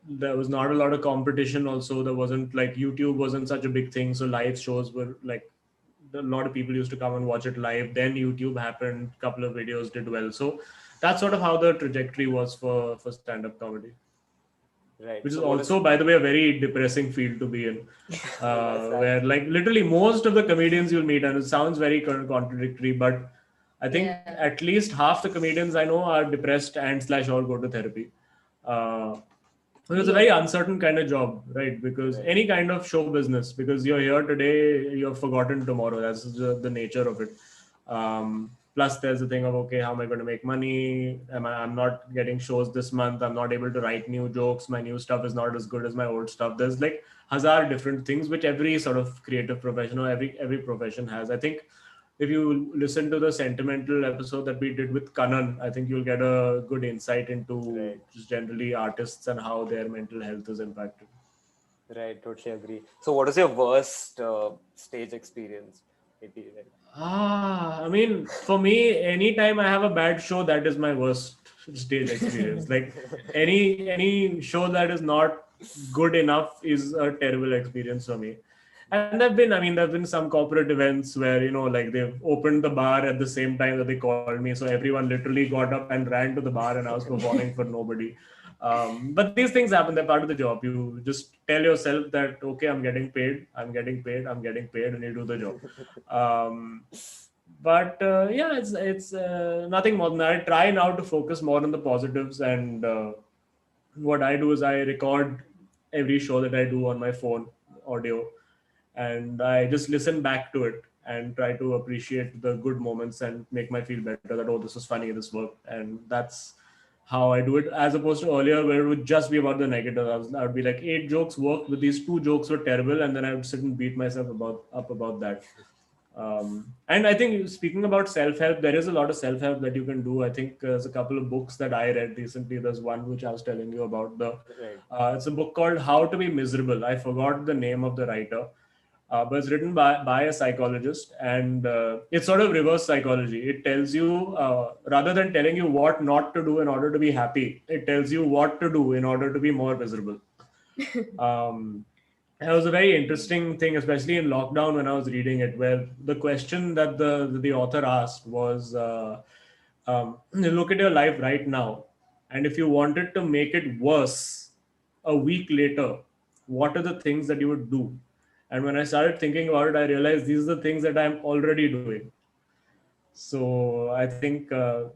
there was not a lot of competition. Also, there wasn't like YouTube wasn't such a big thing, so live shows were like a lot of people used to come and watch it live. Then YouTube happened, couple of videos did well. So that's sort of how the trajectory was for stand-up comedy, Right. which is So what is also, by the way, a very depressing field to be in, that's that. where like literally most of the comedians you'll meet, and it sounds very contradictory, but I think Yeah. at least half the comedians I know are depressed and slash or go to therapy. Uh, it's a very Yeah. uncertain kind of job, right? Because Right. any kind of show business, because you're here today, you're forgotten tomorrow. That's the nature of it. Plus, there's the thing of, okay, how am I going to make money? I'm not getting shows this month. I'm not able to write new jokes. My new stuff is not as good as my old stuff. There's like hazard different things which every sort of creative profession or every profession has. I think if you listen to the sentimental episode that we did with Kanan, I think you'll get a good insight into Right. just generally artists and how their mental health is impacted. Right. Totally agree. So what is your worst stage experience? Maybe like, I mean, for me, anytime I have a bad show, that is my worst stage experience. Like any show that is not good enough is a terrible experience for me. And there've been some corporate events where, like they've opened the bar at the same time that they called me. So everyone literally got up and ran to the bar and I was performing for nobody. But these things happen, they're part of the job. You just tell yourself that, okay, I'm getting paid, and you do the job. But yeah, it's nothing more than that. I try now to focus more on the positives, and what I do is I record every show that I do on my phone audio, and I just listen back to it and try to appreciate the good moments and make my feel better that, oh, this was funny, this worked. And that's how I do it, as opposed to earlier where it would just be about the negative. I would be like, 8 jokes worked, but these 2 jokes were terrible, and then I would sit and beat myself up about that. And I think, speaking about self-help, there is a lot of self-help that you can do. I think there's a couple of books that I read recently. There's one which I was telling you about. right. It's a book called How to Be Miserable. I forgot the name of the writer, but it's written by a psychologist, and it's sort of reverse psychology. It tells you, rather than telling you what not to do in order to be happy, it tells you what to do in order to be more miserable. Um, it was a very interesting thing, especially in lockdown when I was reading it, where the question that the author asked was, look at your life right now, and if you wanted to make it worse a week later, what are the things that you would do? And when I started thinking about it, I realized these are the things that I'm already doing. So I think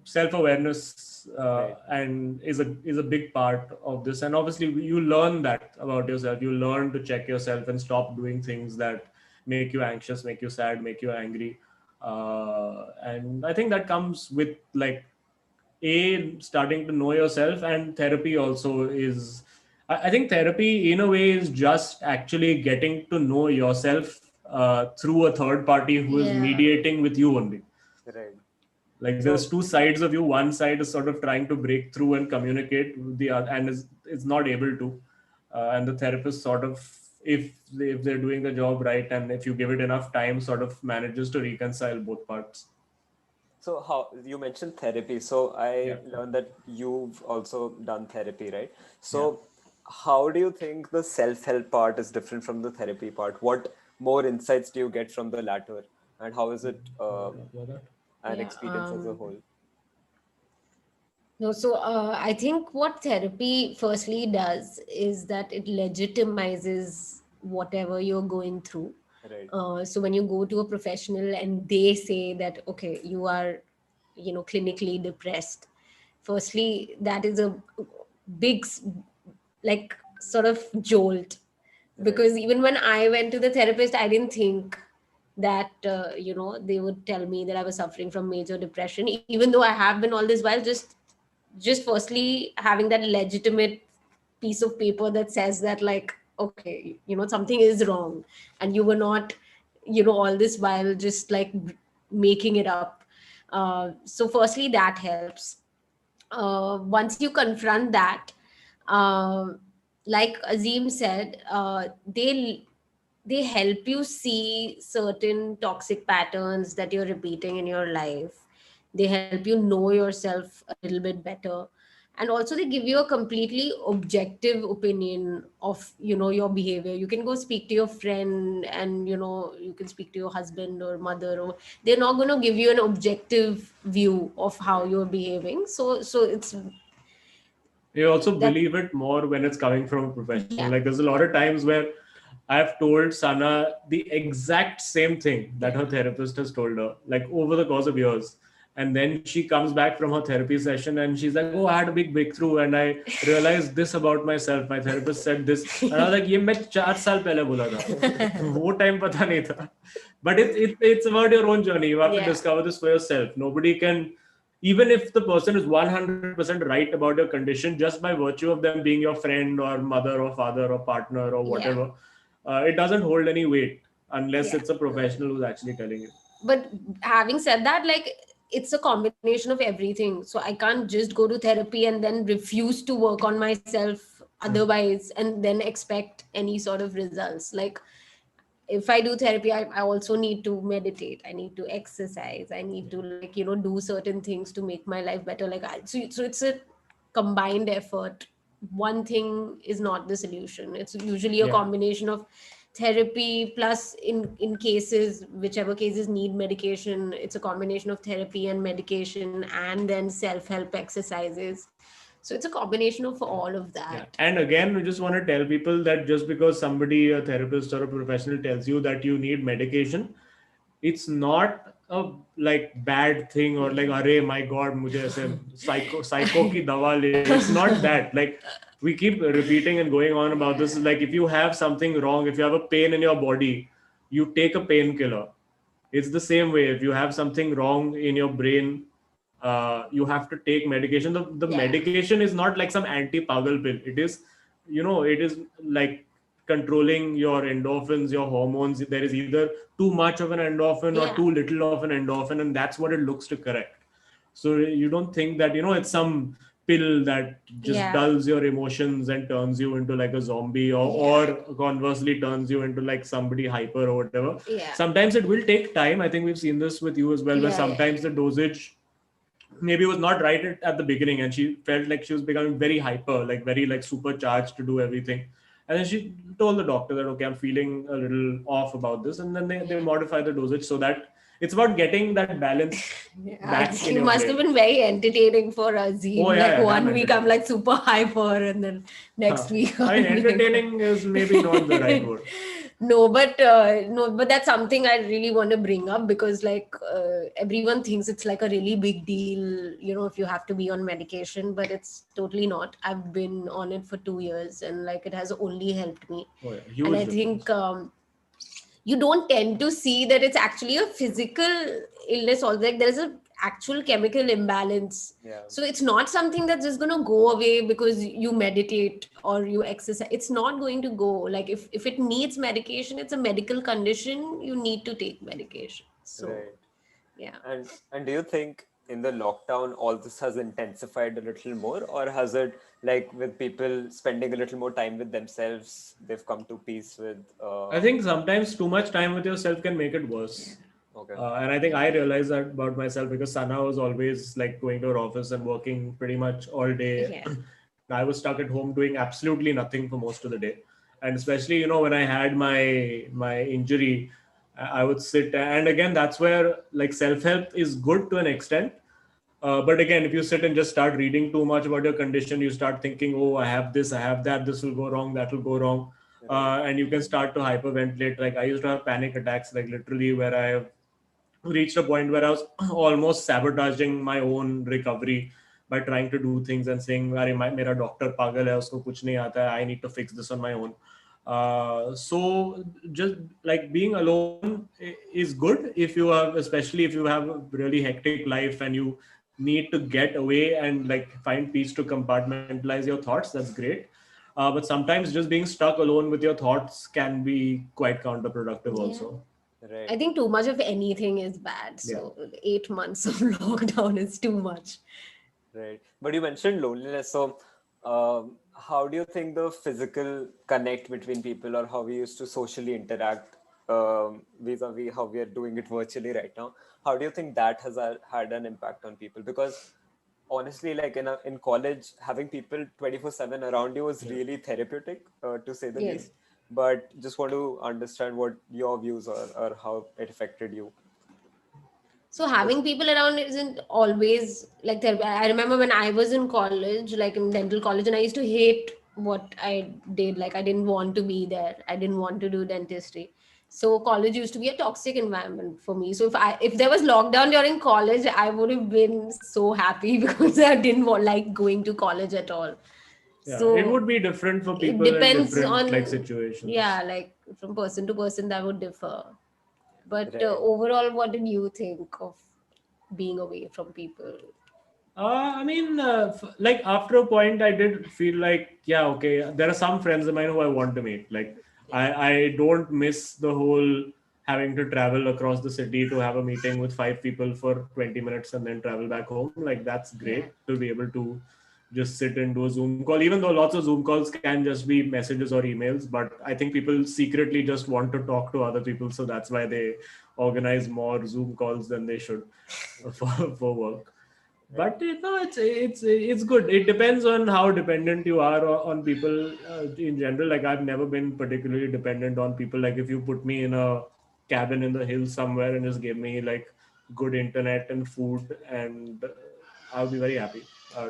self-awareness Right. and is a big part of this. And obviously, you learn that about yourself. You learn to check yourself and stop doing things that make you anxious, make you sad, make you angry. And I think that comes with like starting to know yourself, and therapy also is. I think therapy in a way is just actually getting to know yourself through a third party who is Yeah. mediating with you only. Right. Like there's So two sides of you. One side is sort of trying to break through and communicate with the other, and is not able to. And the therapist sort of, if they're doing the job right, and if you give it enough time, sort of manages to reconcile both parts. so how you mentioned therapy. So I Yeah. learned that you've also done therapy, right? Yeah. So how do you think the self-help part is different from the therapy part? What more insights do you get from the latter, and how is it an Yeah. experience as a whole? No, so I think what therapy firstly does is that it legitimizes whatever you're going through. Right. So when you go to a professional and they say that, okay, you are, clinically depressed, firstly, that is a big, like, sort of jolt. Right. Because even when I went to the therapist, I didn't think that, they would tell me that I was suffering from major depression, even though I have been all this while. Just firstly having that legitimate piece of paper that says that, like, okay, something is wrong, and you were not, all this while just like making it up. So firstly that helps. Once you confront that, uh, like Azeem said, they help you see certain toxic patterns that you're repeating in your life. They help you know yourself a little bit better. and also they give you a completely objective opinion of, you know, your behavior. You can go speak to your friend, and you know, you can speak to your husband or mother, or they're not going to give you an objective view of how you're behaving. So it's You also that, believe it more when it's coming from a professional. yeah, Like there's a lot of times where I've told Sana the exact same thing that her therapist has told her, like over the course of years. And then she comes back from her therapy session and she's like, "Oh, I had a big breakthrough and I realized this about myself. My therapist said this." And I was like, "ये मैं 4 साल पहले बोला था." वो time पता नहीं था. But it's about your own journey. You have to yeah, discover this for yourself. Nobody can, even if the person is 100% right about your condition, just by virtue of them being your friend or mother or father or partner or yeah, whatever, it doesn't hold any weight unless yeah. it's a professional who's actually telling you. But having said that, like, it's a combination of everything. So I can't just go to therapy and then refuse to work on myself otherwise, and then expect any sort of results. Like, if I do therapy, I also need to meditate, I need to exercise, I need to, like, you know, do certain things to make my life better. Like, so it's a combined effort. One thing is not the solution. It's usually a Yeah. combination of therapy plus, in cases, whichever cases need medication, it's a combination of therapy and medication, and then self-help exercises. So it's a combination of all of Yeah. that. And again, we just want to tell people that just because somebody, a therapist or a professional, tells you that you need medication, it's not a like bad thing or like, "Arey, my God, mujhe aise psycho ki dawa le." It's not that. Like, we keep repeating and going on about this. Like, if you have something wrong, if you have a pain in your body, you take a painkiller. It's the same way. If you have something wrong in your brain, you have to take medication. The Yeah, medication is not like some anti-pagal pill. It is, it is like controlling your endorphins, your hormones. There is either too much of an endorphin or yeah, too little of an endorphin, and that's what it looks to correct. So you don't think that, it's some pill that just yeah, dulls your emotions and turns you into like a zombie, or yeah, conversely turns you into like somebody hyper or whatever. yeah, Sometimes it will take time. I think we've seen this with you as well, where yeah, yeah, sometimes the dosage maybe was not right at the beginning, and she felt like she was becoming very hyper, like very like supercharged to do everything. And then she told the doctor that, "Okay, I'm feeling a little off about this," and then they modify the dosage so that it's about getting that balance yeah. back in You your must have brain. been very entertaining for Oh Azeem. yeah, Like, yeah, damn 1 week I'm entertaining. like super hyper, and then next Huh. week I mean, I'm like, entertaining is maybe not the right word. no, but that's something I really want to bring up, because like, everyone thinks it's like a really big deal, you know, if you have to be on medication, but it's totally not. I've been on it for 2 years, and like, it has only helped me. Oh yeah, And huge I think, difference. you don't tend to see that it's actually a physical illness. Also, like, there's a actual chemical imbalance. Yeah. So it's not something that's just going to go away because you meditate or you exercise. It's not going to go. Like, if it needs medication, it's a medical condition, you need to take medication. So Right. yeah. And do you think in the lockdown all this has intensified a little more, or has it, like, with people spending a little more time with themselves, they've come to peace with I think sometimes too much time with yourself can make it Yeah. worse. okay. And I think I realized that about myself because Sana was always like going to her office and working pretty much all day. Yeah. And I was stuck at home doing absolutely nothing for most of the day. And especially, when I had my injury, I would sit. And again, that's where like self-help is good to an extent. But again, if you sit and just start reading too much about your condition, you start thinking, "Oh, I have this, I have that, this will go wrong, that will go wrong." Right. And you can start to hyperventilate. Like I used to have panic attacks, like literally, where I have reached a point where I was almost sabotaging my own recovery by trying to do things and saying, "Arey, mera doctor pagal hai, usko kuch nahi aata hai, I need to fix this on my own." So just like being alone is good if you have, especially if you have a really hectic life and you need to get away and like find peace to compartmentalize your thoughts. That's great. But sometimes just being stuck alone with your thoughts can be quite counterproductive Yeah. also. Right. I think too much of anything is bad. Yeah. So 8 months of lockdown is too much. Right. But you mentioned loneliness. So, how do you think the physical connect between people, or how we used to socially interact, vis-a-vis how we are doing it virtually right now? How do you think that has had an impact on people? Because honestly, like in college, having people 24/7 around you is really therapeutic, to say the Yes. least. But just want to understand what your views are or how it affected you. So having people around isn't always like therapy. I remember when I was in college, like in dental college, and I used to hate what I did. Like I didn't want to be there. I didn't want to do dentistry. So college used to be a toxic environment for me. So if there was lockdown during college, I would have been so happy because I didn't like going to college at all. Yeah, it So would be different for it people in depends different like on, situations. yeah, like from person to person that would differ. But Right. overall, what did you think of being away from people? I mean, like after a point, I did feel like, yeah, okay, there are some friends of mine who I want to meet. Like, I don't miss the whole having to travel across the city to have a meeting with 5 people for 20 minutes and then travel back home. Like, that's great Yeah. to be able to just sit and do a Zoom call, even though lots of Zoom calls can just be messages or emails. But I think people secretly just want to talk to other people. So that's why they organize more Zoom calls than they should for work. But no, it's good. It depends on how dependent you are on people in general. Like I've never been particularly dependent on people. Like if you put me in a cabin in the hills somewhere and just give me like good internet and food, and I would be very happy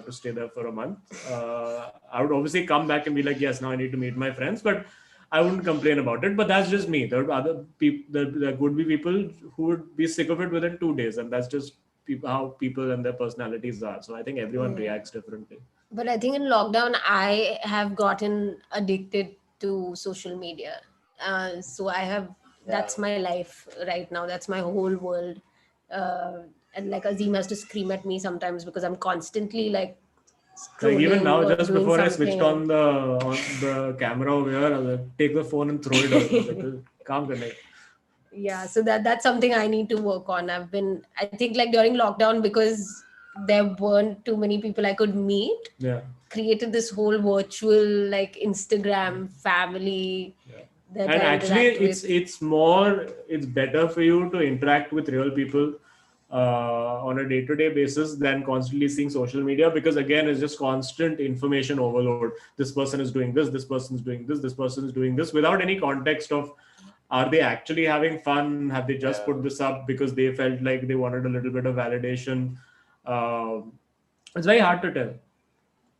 to stay there for a month. I would obviously come back and be like, yes, now I need to meet my friends, but I wouldn't complain about it. But that's just me. There are other people. There would be people who would be sick of it within 2 days, and that's just how people and their personalities are. So I think everyone Yeah. reacts differently. But I think in lockdown, I have gotten addicted to social media. So I have, Yeah. that's my life right now. That's my whole world. And like Azeem has to scream at me sometimes because I'm constantly like Like even scrolling now, or just doing before I switched something. on the camera over here, I was like, take the phone and throw it away. I was like, calm down. Yeah, so that's something I need to work on. I think like during lockdown, because there weren't too many people I could meet, Yeah. created this whole virtual like Instagram family that And I actually interact with. it's better for you to interact with real people on a day-to-day basis than constantly seeing social media, because again it's just constant information overload. This person is doing this person is doing this person is doing this, without any context of are they actually having fun, have they just Yeah. put this up because they felt like they wanted a little bit of validation. It's very hard to tell.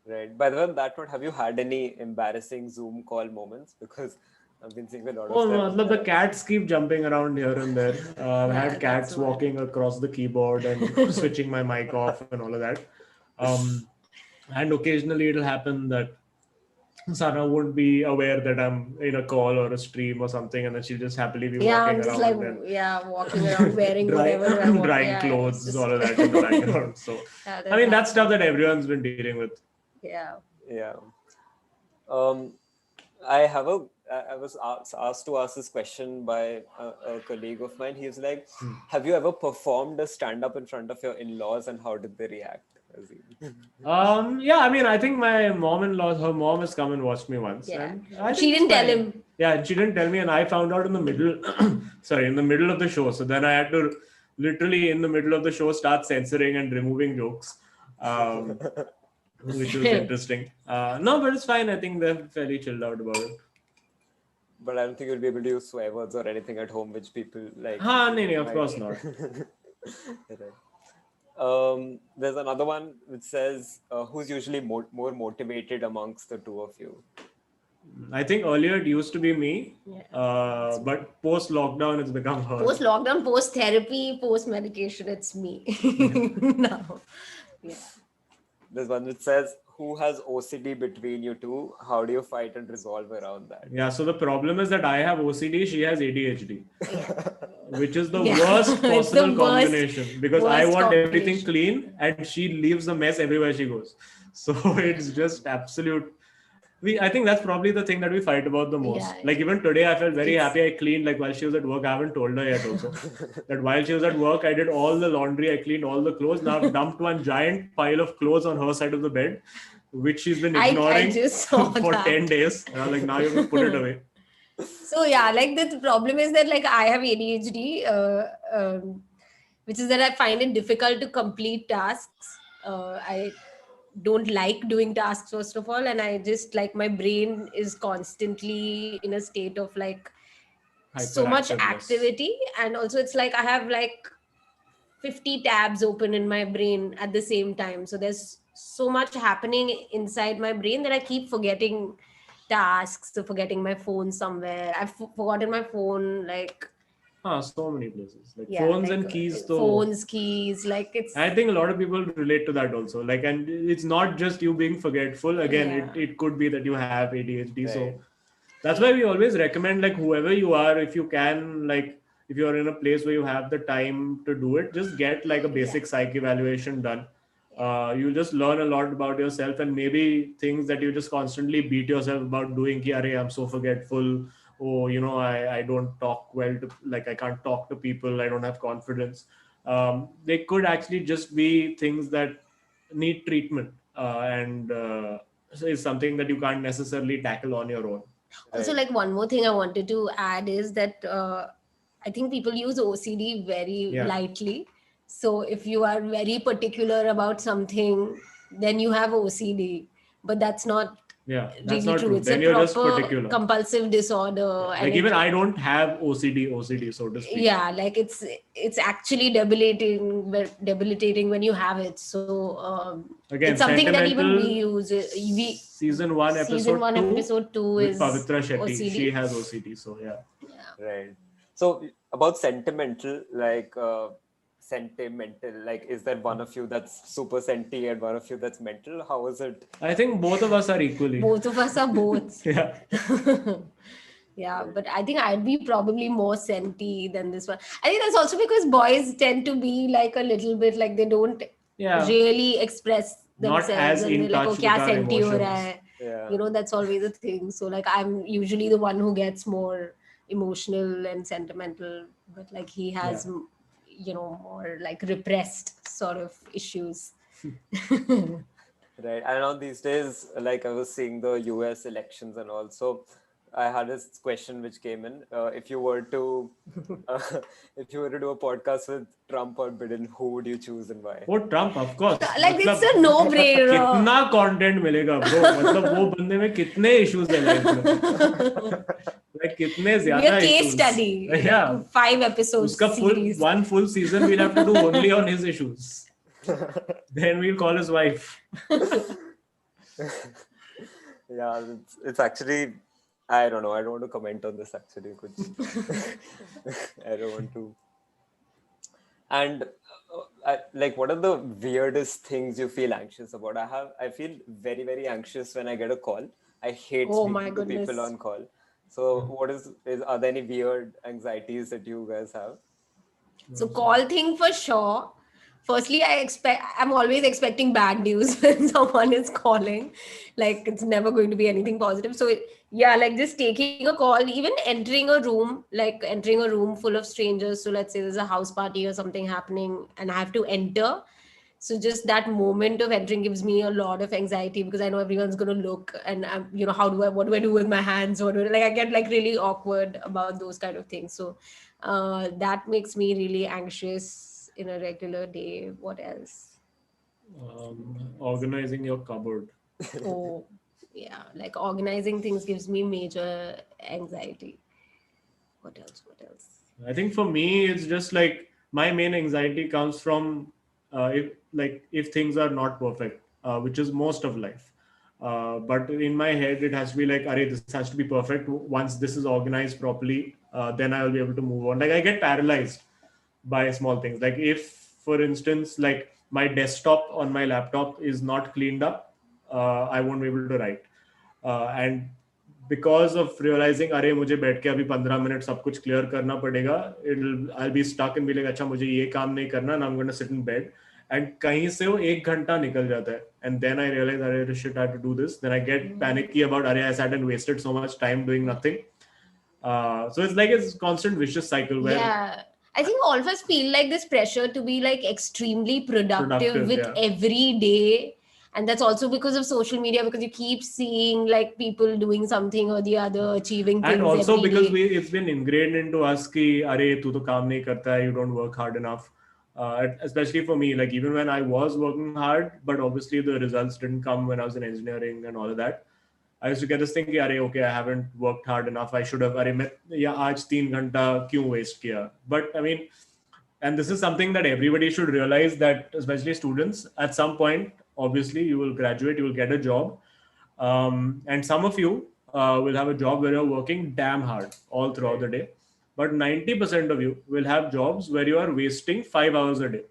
Right. By the way, on that note, have you had any embarrassing Zoom call moments? Because I've been seeing a lot Oh, of them. matlab, the cats keep jumping around here and there. I've Yeah, had that's cats one. walking across the keyboard and switching my mic off and all of that. Um, and occasionally it'll happen that Sana won't be aware that I'm in a call or a stream or something, and then she'll just happily be Yeah, walking I'm just like, around and yeah, walking around wearing dry, whatever I want. drying Yeah, it's clothes, all just of that in the background. So, yeah, I that mean, that's stuff happens. that everyone's been dealing with. Yeah. Yeah. Um, I have a. I was asked to ask this question by a colleague of mine. He was like, "Have you ever performed a stand-up in front of your in-laws, and how did they react?" Azeem? Yeah, I mean, I think my mom-in-law, her mom has come and watched me once, Yeah. and I She think it's didn't tell fine. him. Yeah, and she didn't tell me, and I found out in the middle, sorry, in the middle of the show. So then I had to literally in the middle of the show start censoring and removing jokes, um, which was interesting. No, but it's fine. I think they're fairly chilled out about it. But I don't think you'll be able to use swear words or anything at home, which people like No, no, of might. course not. Right. There's another one which says, "Who's usually more motivated amongst the two of you?" I think earlier it used to be me, Yeah. but post lockdown it's become her. Post lockdown, post therapy, post medication, it's me now. Yeah. There's one which says, "Who has OCD between you two? How do you fight and resolve around that?" Yeah, so the problem is that I have OCD, she has ADHD, which is the Yeah. worst It's the possible combination, because I worst want everything combination. clean and she leaves a mess everywhere she goes. So it's just absolute. I think that's probably the thing that we fight about the most. Yeah. Like even today, I felt very It's- happy. I cleaned like while she was at work. I haven't told her yet also that while she was at work, I did all the laundry. I cleaned all the clothes. Now I've dumped one giant pile of clothes on her side of the bed, which she's been I ignoring just saw for that. 10 days. And I'm like, now you have to put it away. So yeah, like the problem is that like I have ADHD, which is that I find it difficult to complete tasks. I don't like doing tasks, first of all, and I just like my brain is constantly in a state of like so much Hyperactiveness. activity, and also it's like I have like 50 tabs open in my brain at the same time, so there's so much happening inside my brain that I keep forgetting tasks, so forgetting my phone somewhere. I've forgotten my phone, like, So many places. Like yeah, phones like and keys though. phones, keys, like it's, I think a lot of people relate to that also. Like, and it's not just you being forgetful. Again, yeah, it could be that you have ADHD. Right. So that's why we always recommend, like, whoever you are, if you can, like, if you're in a place where you have the time to do it, just get like a basic psych evaluation done. You'll just learn a lot about yourself, and maybe things that you just constantly beat yourself about doing. Ki, Arey, I'm so forgetful. Oh, I don't talk well to, like, I can't talk to people. I don't have confidence. They could actually just be things that need treatment, and is something that you can't necessarily tackle on your own. also Right. like one more thing I wanted to add is that I think people use OCD very Yeah. lightly. So if you are very particular about something, then you have OCD, but that's not Yeah, that's really not true. true. It's a Then you're just proper particular. compulsive disorder, Like and even it, I don't have OCD, so to speak. yeah, like it's actually debilitating when you have it. So Again, it's something that even we Sentimental, use. We season 1, season episode one, 2 episode two with is Pavitra Shetty. She OCD. has OCD, so yeah. Yeah. Right. So about sentimental, like sentimental, like is there one of you that's super senti and one of you that's mental? How is it? I think both of us are equally. Both of us are both. Yeah. Yeah, but I think I'd be probably more senti than this one. I think that's also because boys tend to be like a little bit like they don't Yeah. really express Not themselves, as and in they're like, oh, touch with kya our senti ho raha emotions. hai? Yeah. You know, that's always a thing. So like I'm usually the one who gets more emotional and sentimental, but like he has, more like repressed sort of issues. Right. I know these days, like I was seeing the US elections and all. So I had this question which came in. If you were to uh, if you were to do a podcast with Trump or Biden, who would you choose and why? Oh, Trump, of course. Like it's मतलब a no-brainer. कितना content मिलेगा bro, मतलब वो बंदे में कितने issues है life में, like कितने Be ज्यादा a case issues. study, Yeah. like 5 episodes उसका series. one full season we'll have to do only on his issues. Then we'll call his wife. Yeah, it's actually, I don't know. I don't want to comment on this actually. I don't want to. And like, what are the weirdest things you feel anxious about? I feel very, very anxious when I get a call. I hate Oh my speaking to people goodness. on call. So what are there any weird anxieties that you guys have? So call thing for sure. Firstly, I'm always expecting bad news when someone is calling. Like it's never going to be anything positive. So yeah, like just taking a call, even entering a room, like entering a room full of strangers. So let's say there's a house party or something happening and I have to enter. So just that moment of entering gives me a lot of anxiety because I know everyone's going to look and what do I do with my hands? Like I get like really awkward about those kind of things. So that makes me really anxious in a regular day. What else? Organizing your cupboard. Oh, yeah, like organizing things gives me major anxiety. What else? I think for me, it's just like my main anxiety comes from if things are not perfect, which is most of life. But in my head, it has to be like, "Arey, this has to be perfect. Once this is organized properly, then I will be able to move on." Like I get paralyzed by small things. Like if, for instance, like my desktop on my laptop is not cleaned up, I won't be able to write. And because of realizing, अरे मुझे बैठ के अभी 15 minute सब कुछ clear करना पड़ेगा, I'll be stuck and be like, अच्छा मुझे ये काम नहीं करना, and I'm going to sit in bed. And कहीं से वो 1 घंटा निकल जाता है. And then I realize, अरे shit, I have to do this. Then I get panicky about, अरे I sat and wasted so much time doing nothing. So it's like a constant vicious cycle where I think all of us feel like this pressure to be like extremely productive with every day. And that's also because of social media, because you keep seeing like people doing something or the other, achieving things. And also every because day. it's been ingrained into us कि अरे तू तो काम नहीं करता है, you don't work hard enough. Especially for me, like even when I was working hard, but obviously the results didn't come when I was in engineering and all of that. I used to get this thing कि अरे okay, I haven't worked hard enough. I should have अरे मैं या आज 3 घंटा क्यों waste किया? But I mean, and this is something that everybody should realize, that especially students, at some point, obviously you will graduate, you will get a job, and some of you will have a job where you're working damn hard all throughout the day, but 90% of you will have jobs where you are wasting 5 hours a day.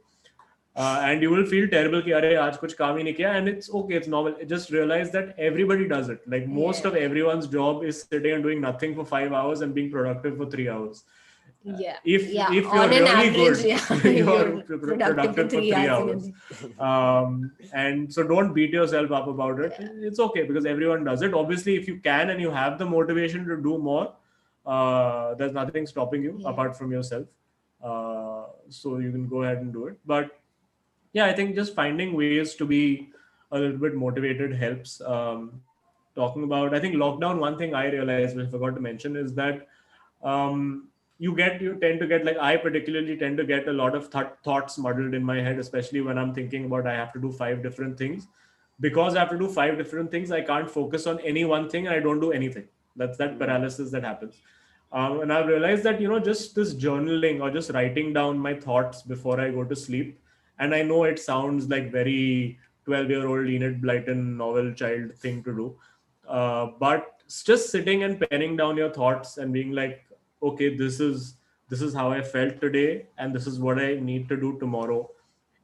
And you will feel terrible कि अरे आज कुछ काम ही नहीं किया, and it's okay, it's normal. Just realize that everybody does it. Like most of everyone's job is sitting and doing nothing for 5 hours and being productive for 3 hours. If you're on an really average, good, you're productive for 3 hours. in a day. And so don't beat yourself up about it. It's okay, because everyone does it. Obviously, if you can and you have the motivation to do more, there's nothing stopping you apart from yourself. So you can go ahead and do it. But yeah, I think just finding ways to be a little bit motivated helps. Talking about, I think lockdown, one thing I realized, which I forgot to mention, is that you tend to get, like I particularly tend to get a lot of thoughts muddled in my head, especially when I'm thinking about I have to do 5 different things. Because I have to do 5 different things, I can't focus on any one thing and I don't do anything. That's that paralysis that happens. And I've realized that, just this journaling or just writing down my thoughts before I go to sleep. And I know it sounds like very 12-year-old Enid Blyton novel child thing to do. But just sitting and penning down your thoughts and being like, okay, this is how I felt today, and this is what I need to do tomorrow.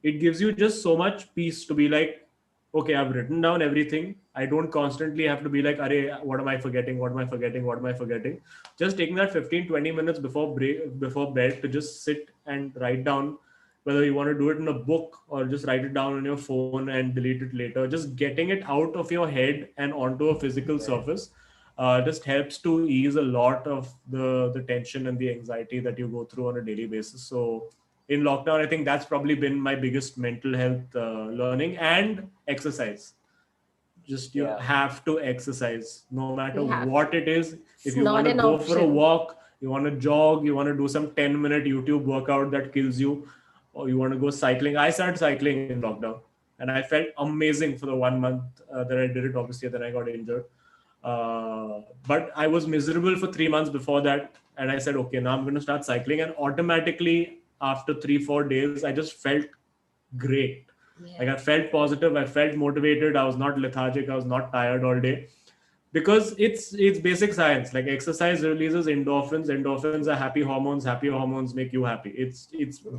It gives you just so much peace to be like, okay, I've written down everything. I don't constantly have to be like, Arey, what am I forgetting? What am I forgetting? What am I forgetting? Just taking that 15-20 minutes before bed to just sit and write down, whether you want to do it in a book or just write it down on your phone and delete it later. Just getting it out of your head and onto a physical surface just helps to ease a lot of the tension and the anxiety that you go through on a daily basis. So in lockdown, I think that's probably been my biggest mental health learning. And exercise. Just you have to exercise no matter what it is. If you want to go for a walk, you want to jog, you want to do some 10-minute YouTube workout that kills you, or you want to go cycling. I started cycling in lockdown and I felt amazing for the 1 month that I did it. Obviously, then I got injured. But I was miserable for 3 months before that. And I said, okay, now I'm going to start cycling. And automatically, after 3-4 days, I just felt great. Like I felt positive, I felt motivated, I was not lethargic, I was not tired all day. Because it's basic science. Like exercise releases endorphins. Endorphins are happy hormones make you happy. It's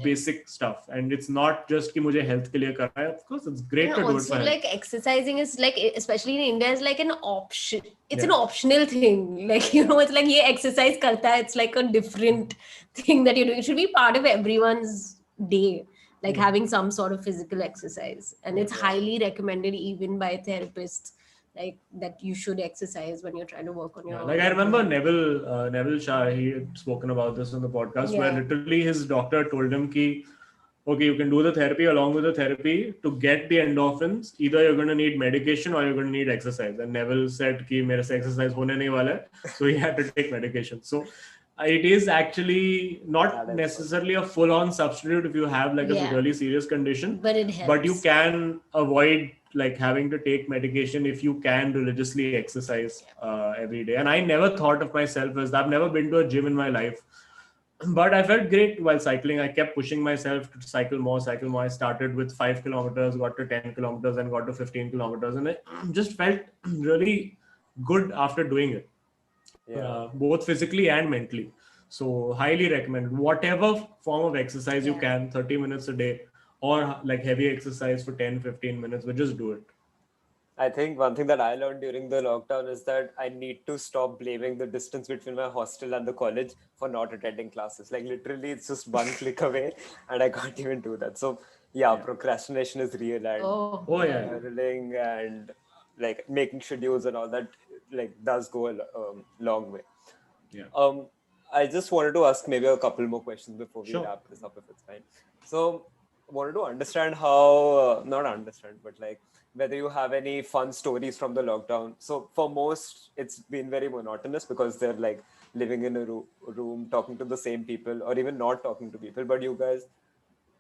basic stuff, and it's not just कि मुझे health के लिए कर रहा है. Of course, it's great to do it also, for like exercising is like, especially in India, is like an option. It's an optional thing. Like, it's like ये exercise करता है. It's like a different thing that you do. It should be part of everyone's day. Like having some sort of physical exercise, and it's highly recommended even by therapists, like that you should exercise when you're trying to work on your like I remember Neville Shah, he had spoken about this on the podcast, where literally his doctor told him ki, okay, you can do the therapy. Along with the therapy, to get the endorphins, either you're going to need medication or you're going to need exercise. And Neville said ki mere se exercise hone nahi wala hai, so he had to take medication. So it is actually not necessarily a full-on substitute if you have like a really serious condition, but it helps. But you can avoid like having to take medication if you can religiously exercise every day. And I never thought of myself as I've never been to a gym in my life, but I felt great while cycling. I kept pushing myself to cycle more. I started with 5 kilometers, got to 10 kilometers, and got to 15 kilometers, and I just felt really good after doing it. Both physically and mentally. So highly recommend whatever form of exercise you can, 30 minutes a day, or like heavy exercise for 10-15 minutes, but just do it. I think one thing that I learned during the lockdown is that I need to stop blaming the distance between my hostel and the college for not attending classes. Like literally it's just one click away and I can't even do that. So procrastination is real, and journaling and like making schedules and all that like does go a long way. I just wanted to ask maybe a couple more questions before we wrap this up, if it's fine. So wanted to understand how not understand, but like whether you have any fun stories from the lockdown. So for most it's been very monotonous because they're like living in a room talking to the same people or even not talking to people, but you guys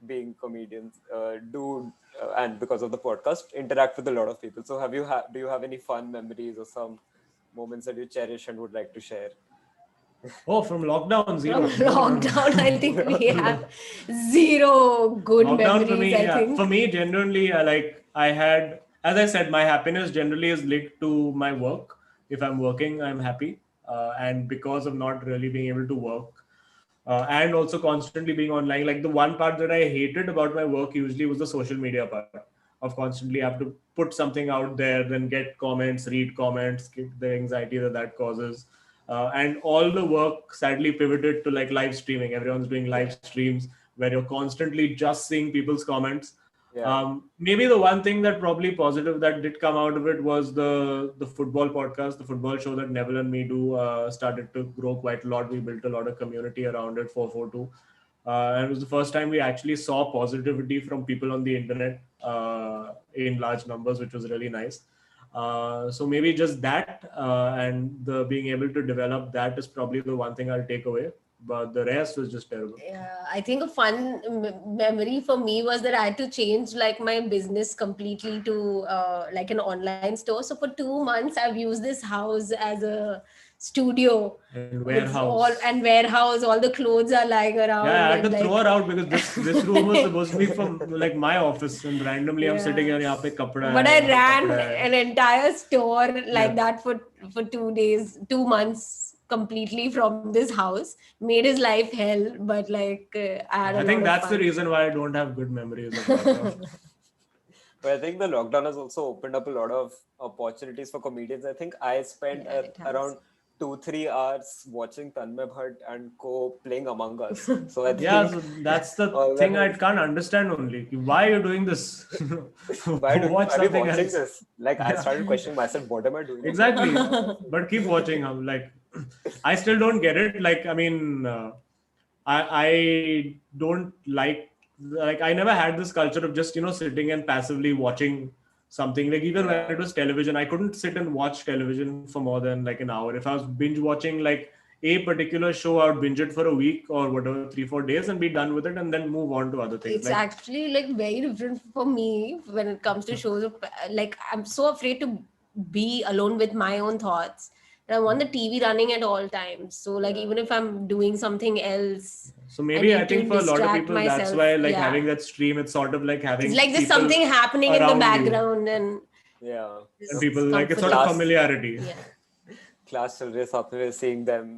being comedians, and because of the podcast, interact with a lot of people. So do you have any fun memories or some moments that you cherish and would like to share? Oh, from lockdown, zero. From No, no, no. lockdown, I think we have zero good Lockdown for memories, me, I yeah. think. For me, generally, I had, as I said, my happiness generally is linked to my work. If I'm working, I'm happy. And because of not really being able to work, and also constantly being online, like the one part that I hated about my work usually was the social media part of constantly have to put something out there, then get comments, read comments, get the anxiety that causes. And all the work sadly pivoted to like live streaming. Everyone's doing live streams where you're constantly just seeing people's comments. Yeah. Maybe the one thing that probably positive that did come out of it was the football podcast, the football show that Neville and me do started to grow quite a lot. We built a lot of community around it, 442. And it was the first time we actually saw positivity from people on the internet in large numbers, which was really nice. So maybe just that and the being able to develop that is probably the one thing I'll take away. But the rest was just terrible. Yeah, I think a fun memory for me was that I had to change like my business completely to like an online store. So for 2 months, I've used this house as a studio And with warehouse. warehouse. All the clothes are lying around, Yeah, I had and to like throw her out because this room was supposed to be from like my office, and randomly I'm sitting here. यहाँ पे कपड़ा But है, I यहाँ पे ran कपड़ा है. an entire store like Yeah. that for 2 days, 2 months completely from this house. Made his life hell, but like I had a I lot think of that's the fun. reason why I don't have good memories of lockdown. But I think the lockdown has also opened up a lot of opportunities for comedians. I think I spent Yeah, it has. around 2-3 hours watching Tanmay Bhatt and co playing Among Us. So I Yeah, think so that's the all that thing I has, can't understand only. Why are you doing this? Watch are we something watching else. this? Like I Yeah. started questioning myself, what am I doing? Exactly. But keep watching. Like, I still don't get it. Like, I mean, I don't like I never had this culture of just sitting and passively watching something. Like even when Yeah. it was television, I couldn't sit and watch television for more than like an hour. If I was binge watching like a particular show, I would binge it for a week or whatever, 3-4 days, and be done with it, and then move on to other things. It's Like, actually like very different for me when it comes to shows. Like I'm so afraid to be alone with my own thoughts. And I want the TV running at all times. So like Yeah. even if I'm doing something else, so I maybe I need to think for a lot of distract people, that's myself. why like Yeah. having that stream, it's sort of like It's having like there's people something happening in the around you. background, and Yeah. And people like it's sort comforting. of familiarity. Yeah. Class chal rahe साथ में seeing them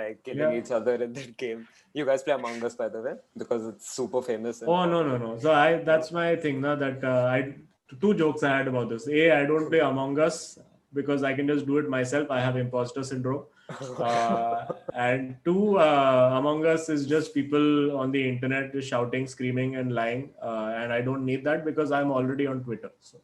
like killing Yeah. each other in that game. You guys play Among Us, by the way, because it's super famous. Oh no. So that's my thing now that I two jokes I had about this. A, I don't play Among Us because I can just do it myself. I have imposter syndrome. And two, Among Us is just people on the internet just shouting, screaming, and lying. And I don't need that because I'm already on Twitter. So.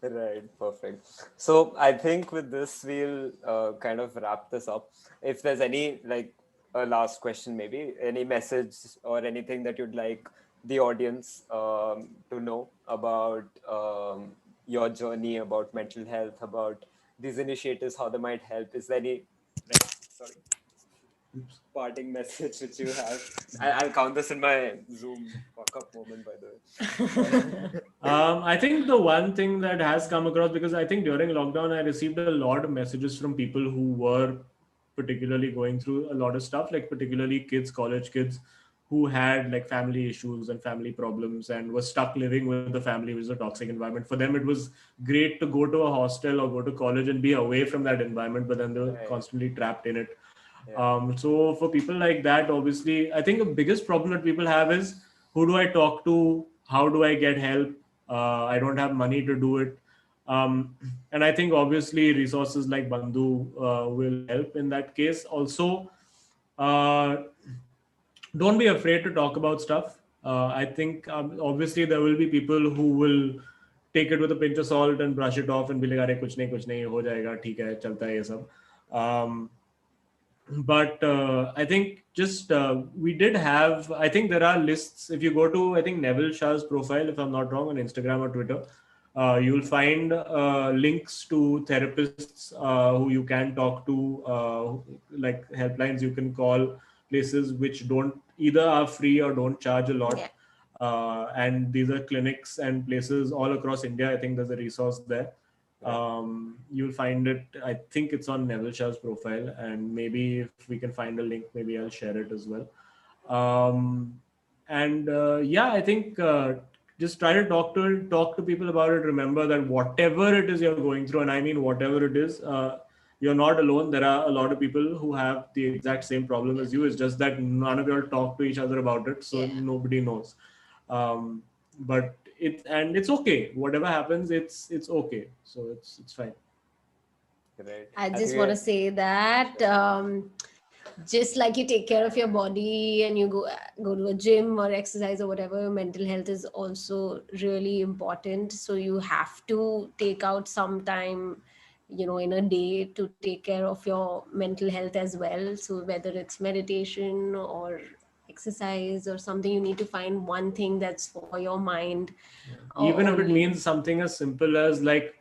Right, perfect. So I think with this we'll kind of wrap this up. If there's any like a last question, maybe any message or anything that you'd like the audience to know about your journey, about mental health, about these initiatives, how they might help. Is there any parting message which you have? I'll count this in my Zoom fuck-up moment, by the way. I think the one thing that has come across, because I think during lockdown, I received a lot of messages from people who were particularly going through a lot of stuff, like particularly kids, college kids who had like family issues and family problems and were stuck living with the family, which is a toxic environment. For them, it was great to go to a hostel or go to college and be away from that environment, but then they were Right. constantly trapped in it. Yeah. So for people like that, obviously, I think the biggest problem that people have is who do I talk to? How do I get help? I don't have money to do it. And I think obviously resources like Bandhu will help in that case. Also, uh, don't be afraid to talk about stuff. I think obviously there will be people who will take it with a pinch of salt and brush it off and be like, "अरे कुछ नहीं हो जाएगा, ठीक है, चलता है ये सब." But I think just we did have, I think there are lists. If you go to, I think Neville Shah's profile, if I'm not wrong, on Instagram or Twitter, you'll find links to therapists who you can talk to, like helplines you can call, places which don't either are free or don't charge a lot. Yeah. And these are clinics and places all across India. I think there's a resource there. You'll find it, I think it's on Neville Shah's profile, and maybe if we can find a link, maybe I'll share it as well. I think just try to talk to people about it. Remember that whatever it is you're going through, and I mean whatever it is, you're not alone. There are a lot of people who have the exact same problem as you. It's just that none of you all talk to each other about it, so nobody knows. But it's okay. Whatever happens, it's okay. So it's fine. Right. I just want to say that just like you take care of your body and you go to a gym or exercise or whatever, mental health is also really important. So you have to take out some time, in a day to take care of your mental health as well. So whether it's meditation or exercise or something, you need to find one thing that's for your mind. Even if it only. means something as simple as like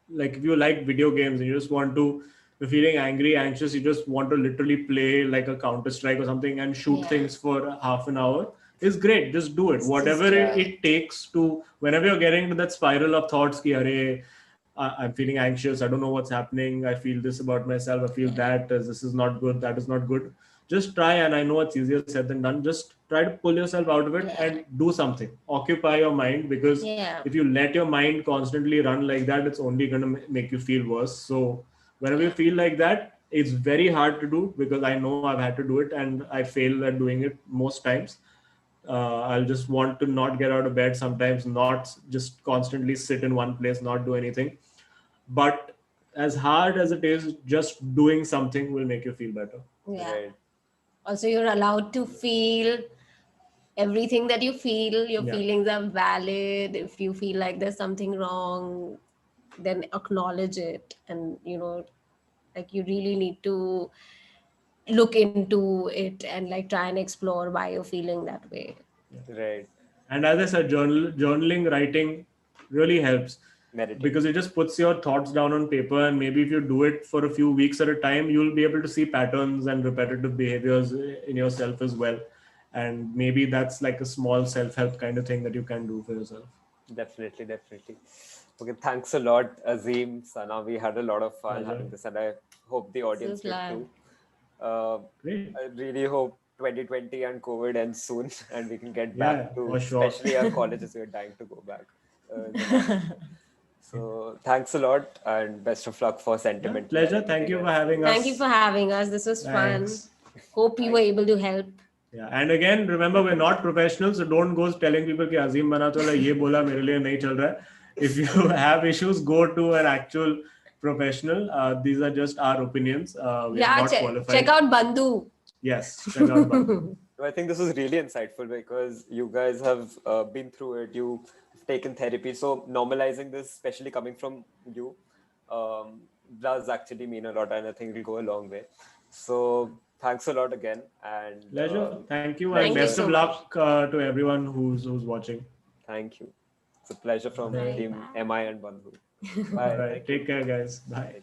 if you like video games and you just want to, you're feeling angry, anxious, you just want to literally play like a Counter-Strike or something and shoot things for half an hour, is great. Just do it. Whatever it takes to, whenever you're getting into that spiral of thoughts, ki, Arey, I'm feeling anxious, I don't know what's happening, I feel this about myself, I feel that, this is not good, that is not good. Just try, and I know it's easier said than done, just try to pull yourself out of it and do something. Occupy your mind, because if you let your mind constantly run like that, it's only going to make you feel worse. So whenever you feel like that, it's very hard to do, because I know I've had to do it and I fail at doing it most times. I'll just want to not get out of bed sometimes, not just constantly sit in one place, not do anything. But as hard as it is, just doing something will make you feel better. Right. Also, you're allowed to feel everything that you feel. Your feelings are valid. If you feel like there's something wrong, then acknowledge it. And, like you really need to look into it and like try and explore why you're feeling that way. Right. And as I said, journaling, writing really helps. Meditate. Because it just puts your thoughts down on paper, and maybe if you do it for a few weeks at a time, you'll be able to see patterns and repetitive behaviors in yourself as well. And maybe that's like a small self-help kind of thing that you can do for yourself. Definitely. Okay, thanks a lot, Azeem, Sana. We had a lot of fun having this, and I hope the audience did too. Great. I really hope 2020 and COVID ends soon, and we can get back to, for sure. especially our colleges. We're dying to go back. So thanks a lot, and best of luck for Sentiment. Pleasure. Thank you for having us. Thank you for having us. This was fun. Hope you were able to help. Yeah, and again, remember, we're not professionals, so don't go telling people कि Azeem Banatwalla ये बोला मेरे लिए नहीं चल रहा है. If you have issues, go to an actual professional. These are just our opinions. We are not qualified. Check out Bandhu. Yes, check out Bandhu. I think this was really insightful, because you guys have been through it. You've taken therapy. So normalizing this, especially coming from you, does actually mean a lot, and I think it'll go a long way. So thanks a lot again. And pleasure. Thank you, and best of luck to everyone who's watching. Thank you. It's a pleasure from Team MI and Bandhu. Bye. All right. Take care, guys. Bye.